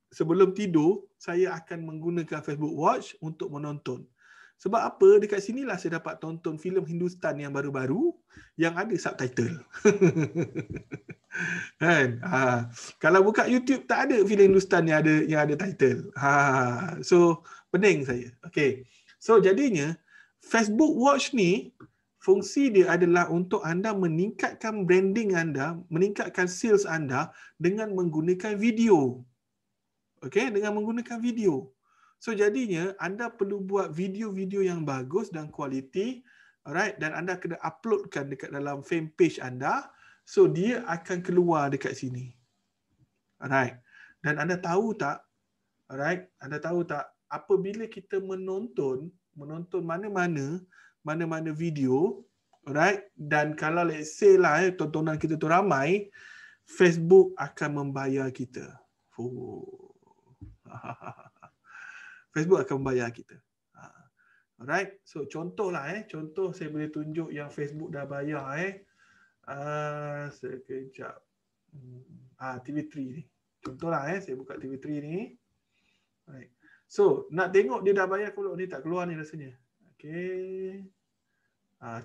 sebelum tidur, saya akan menggunakan Facebook Watch untuk menonton. Sebab apa? Dekat sinilah saya dapat tonton filem Hindustan yang baru-baru yang ada subtitle. Kan? Kalau buka YouTube tak ada filem Hindustan yang ada title. So pening saya. Okay. So jadinya Facebook Watch ni fungsi dia adalah untuk anda meningkatkan branding anda, meningkatkan sales anda dengan menggunakan video. Okay, dengan menggunakan video. So jadinya anda perlu buat video-video yang bagus dan kualiti, alright, dan anda kena uploadkan dekat dalam fan page anda. So dia akan keluar dekat sini. Alright. Dan anda tahu tak? Alright, anda tahu tak apabila kita menonton mana-mana video, alright, dan kalau let's say lah tontonan kita tu ramai, Facebook akan membayar kita. Facebook akan membayar kita. Alright, so contohlah contoh saya boleh tunjuk yang Facebook dah bayar sekejap. TV3 ni. Contohlah saya buka TV3 ni. Alright. So, nak tengok dia dah bayar ke belum? Ni tak keluar ni rasanya. Okey.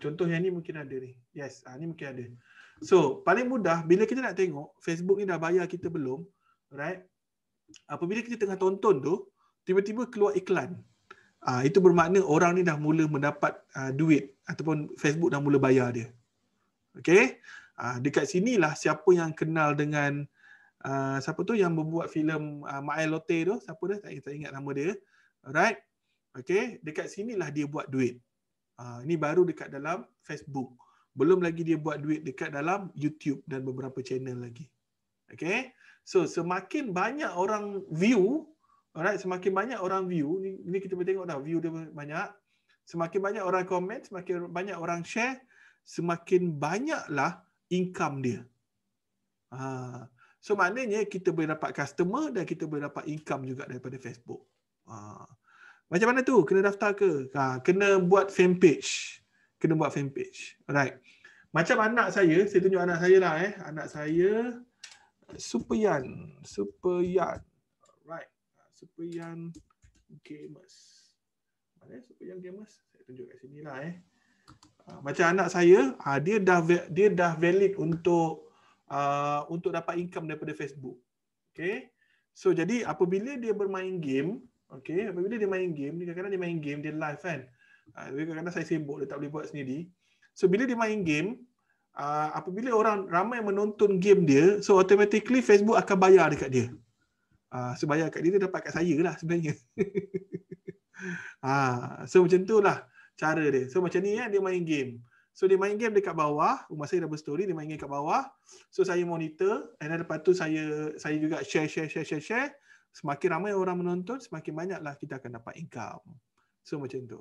Contoh yang ni mungkin ada ni. Yes, ni mungkin ada. So, paling mudah bila kita nak tengok Facebook ni dah bayar kita belum, alright? Apabila kita tengah tonton tu, tiba-tiba keluar iklan. Itu bermakna orang ni dah mula mendapat duit ataupun Facebook dah mula bayar dia. Okey? Dekat sinilah siapa yang kenal dengan siapa tu yang membuat filem Mae Lotte tu, siapa dah tak ingat nama dia. Alright. Okey, dekat sinilah dia buat duit. Ini baru dekat dalam Facebook. Belum lagi dia buat duit dekat dalam YouTube dan beberapa channel lagi. Okey. So semakin banyak orang view, alright, semakin banyak orang view, ni kita boleh tengok dah view dia banyak. Semakin banyak orang komen, semakin banyak orang share, semakin banyaklah income dia. So maknanya kita boleh dapat customer dan kita boleh dapat income juga daripada Facebook. Macam mana tu? Kena daftar ke? Kena buat fan page. Kena buat fan page. Alright. Macam anak saya tunjuk anak saya lah Anak saya Superyan. Alright. Superyan Gamers. Mana Superyan Gamers? Saya tunjuk kat sini lah Macam anak saya, dia dah valid untuk dapat income daripada Facebook. Okay. So jadi apabila dia bermain game, okay, apabila dia main game, kadang-kadang dia main game, dia live kan. Kadang-kadang saya sibuk, dia tak boleh buat sendiri. So bila dia main game, apabila orang ramai menonton game dia, so automatically Facebook akan bayar dekat dia. So bayar kat dia dapat kat saya lah sebenarnya. So macam tu lah cara dia. So macam ni dia main game. So dia main game dekat bawah, rumah saya double story, dia main game kat bawah. So saya monitor, and then lepas tu saya juga share. Semakin ramai orang menonton, semakin banyaklah kita akan dapat income. So macam tu.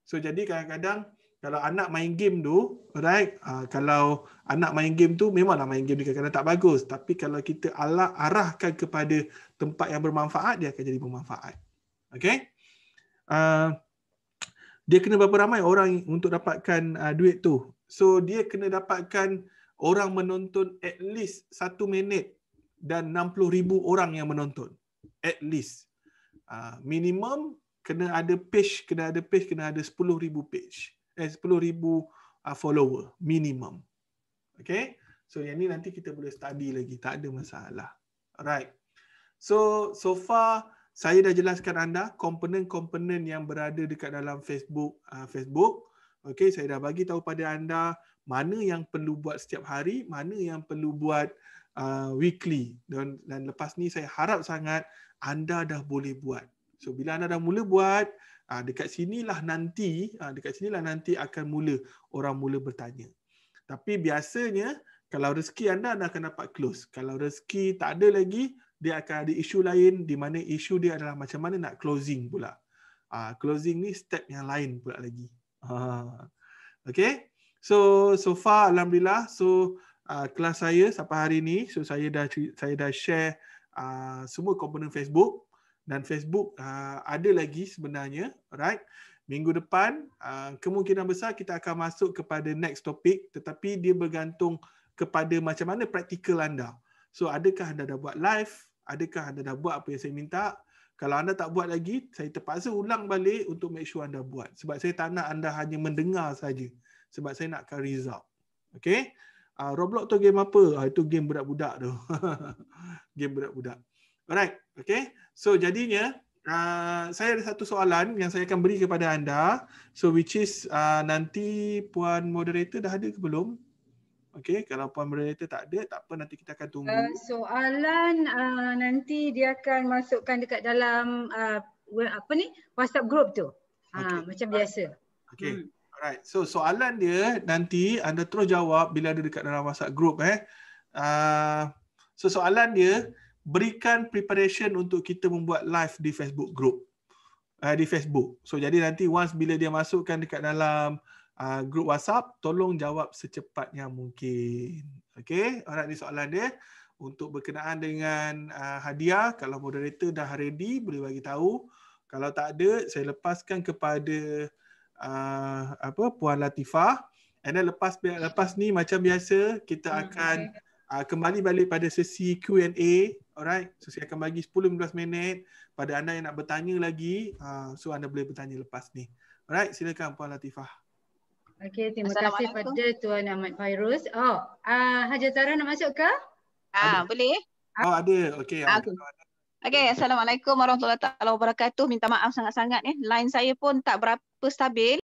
So jadi kadang-kadang kalau anak main game tu, alright, kalau anak main game tu memanglah main game dia kadang-kadang tak bagus, tapi kalau kita arahkan kepada tempat yang bermanfaat, dia akan jadi bermanfaat. Okay? Dia kena berapa ramai orang untuk dapatkan duit tu. So dia kena dapatkan orang menonton at least 1 minit dan 60,000 orang yang menonton. At least. Minimum kena ada page, kena ada 10,000 page. 10,000 follower minimum. Okay? So yang ni nanti kita boleh study lagi, tak ada masalah. Alright. So far saya dah jelaskan anda komponen-komponen yang berada dekat dalam Facebook. Okey, saya dah bagi tahu pada anda mana yang perlu buat setiap hari, mana yang perlu buat weekly. Dan lepas ni saya harap sangat anda dah boleh buat. So bila anda dah mula buat, dekat sinilah nanti akan mula orang mula bertanya. Tapi biasanya kalau rezeki anda akan dapat close. Kalau rezeki tak ada lagi, dia akan ada isu lain di mana isu dia adalah macam mana nak closing pula. Closing ni step yang lain pula lagi. Okay. So far alhamdulillah. So kelas saya sampai hari ni, so saya dah share semua komponen Facebook, dan Facebook ada lagi sebenarnya, alright. Minggu depan kemungkinan besar kita akan masuk kepada next topik, tetapi dia bergantung kepada macam mana praktikal anda. So adakah anda dah buat live? Adakah anda dah buat apa yang saya minta? Kalau anda tak buat lagi, saya terpaksa ulang balik untuk make sure anda buat. Sebab saya tak nak anda hanya mendengar saja. Sebab saya nakkan result. Okay? Roblox tu game apa? Itu game budak-budak tu. Game budak-budak. Alright. Okay? So jadinya, saya ada satu soalan yang saya akan beri kepada anda. So which is nanti Puan Moderator dah ada ke belum? Okay, kalau Puan Moderator tak ada, tak apa, nanti kita akan tunggu. Soalan nanti dia akan masukkan dekat dalam WhatsApp group tu. Okay. Macam biasa. Okay. Alright. So soalan dia nanti anda terus jawab bila ada dekat dalam WhatsApp group. So soalan dia, berikan preparation untuk kita membuat live di Facebook group. Di Facebook. So jadi nanti once bila dia masukkan dekat dalam grup WhatsApp, tolong jawab secepatnya mungkin. Okay, alright, ni soalan dia. Untuk berkenaan dengan hadiah, kalau moderator dah ready, boleh bagi tahu. Kalau tak ada, saya lepaskan kepada Puan Latifah. And then lepas ni macam biasa, kita akan kembali balik pada sesi Q&A. Alright, so saya akan bagi 10-15 minit pada anda yang nak bertanya lagi. So anda boleh bertanya lepas ni. Alright, silakan Puan Latifah. Okey, terima kasih pada Tuan Ahmad Fairuz. Haja Zara nak masuk ke? Boleh? Ada. Okey. Okey, Assalamualaikum warahmatullahi wabarakatuh. Minta maaf sangat-sangat line saya pun tak berapa stabil.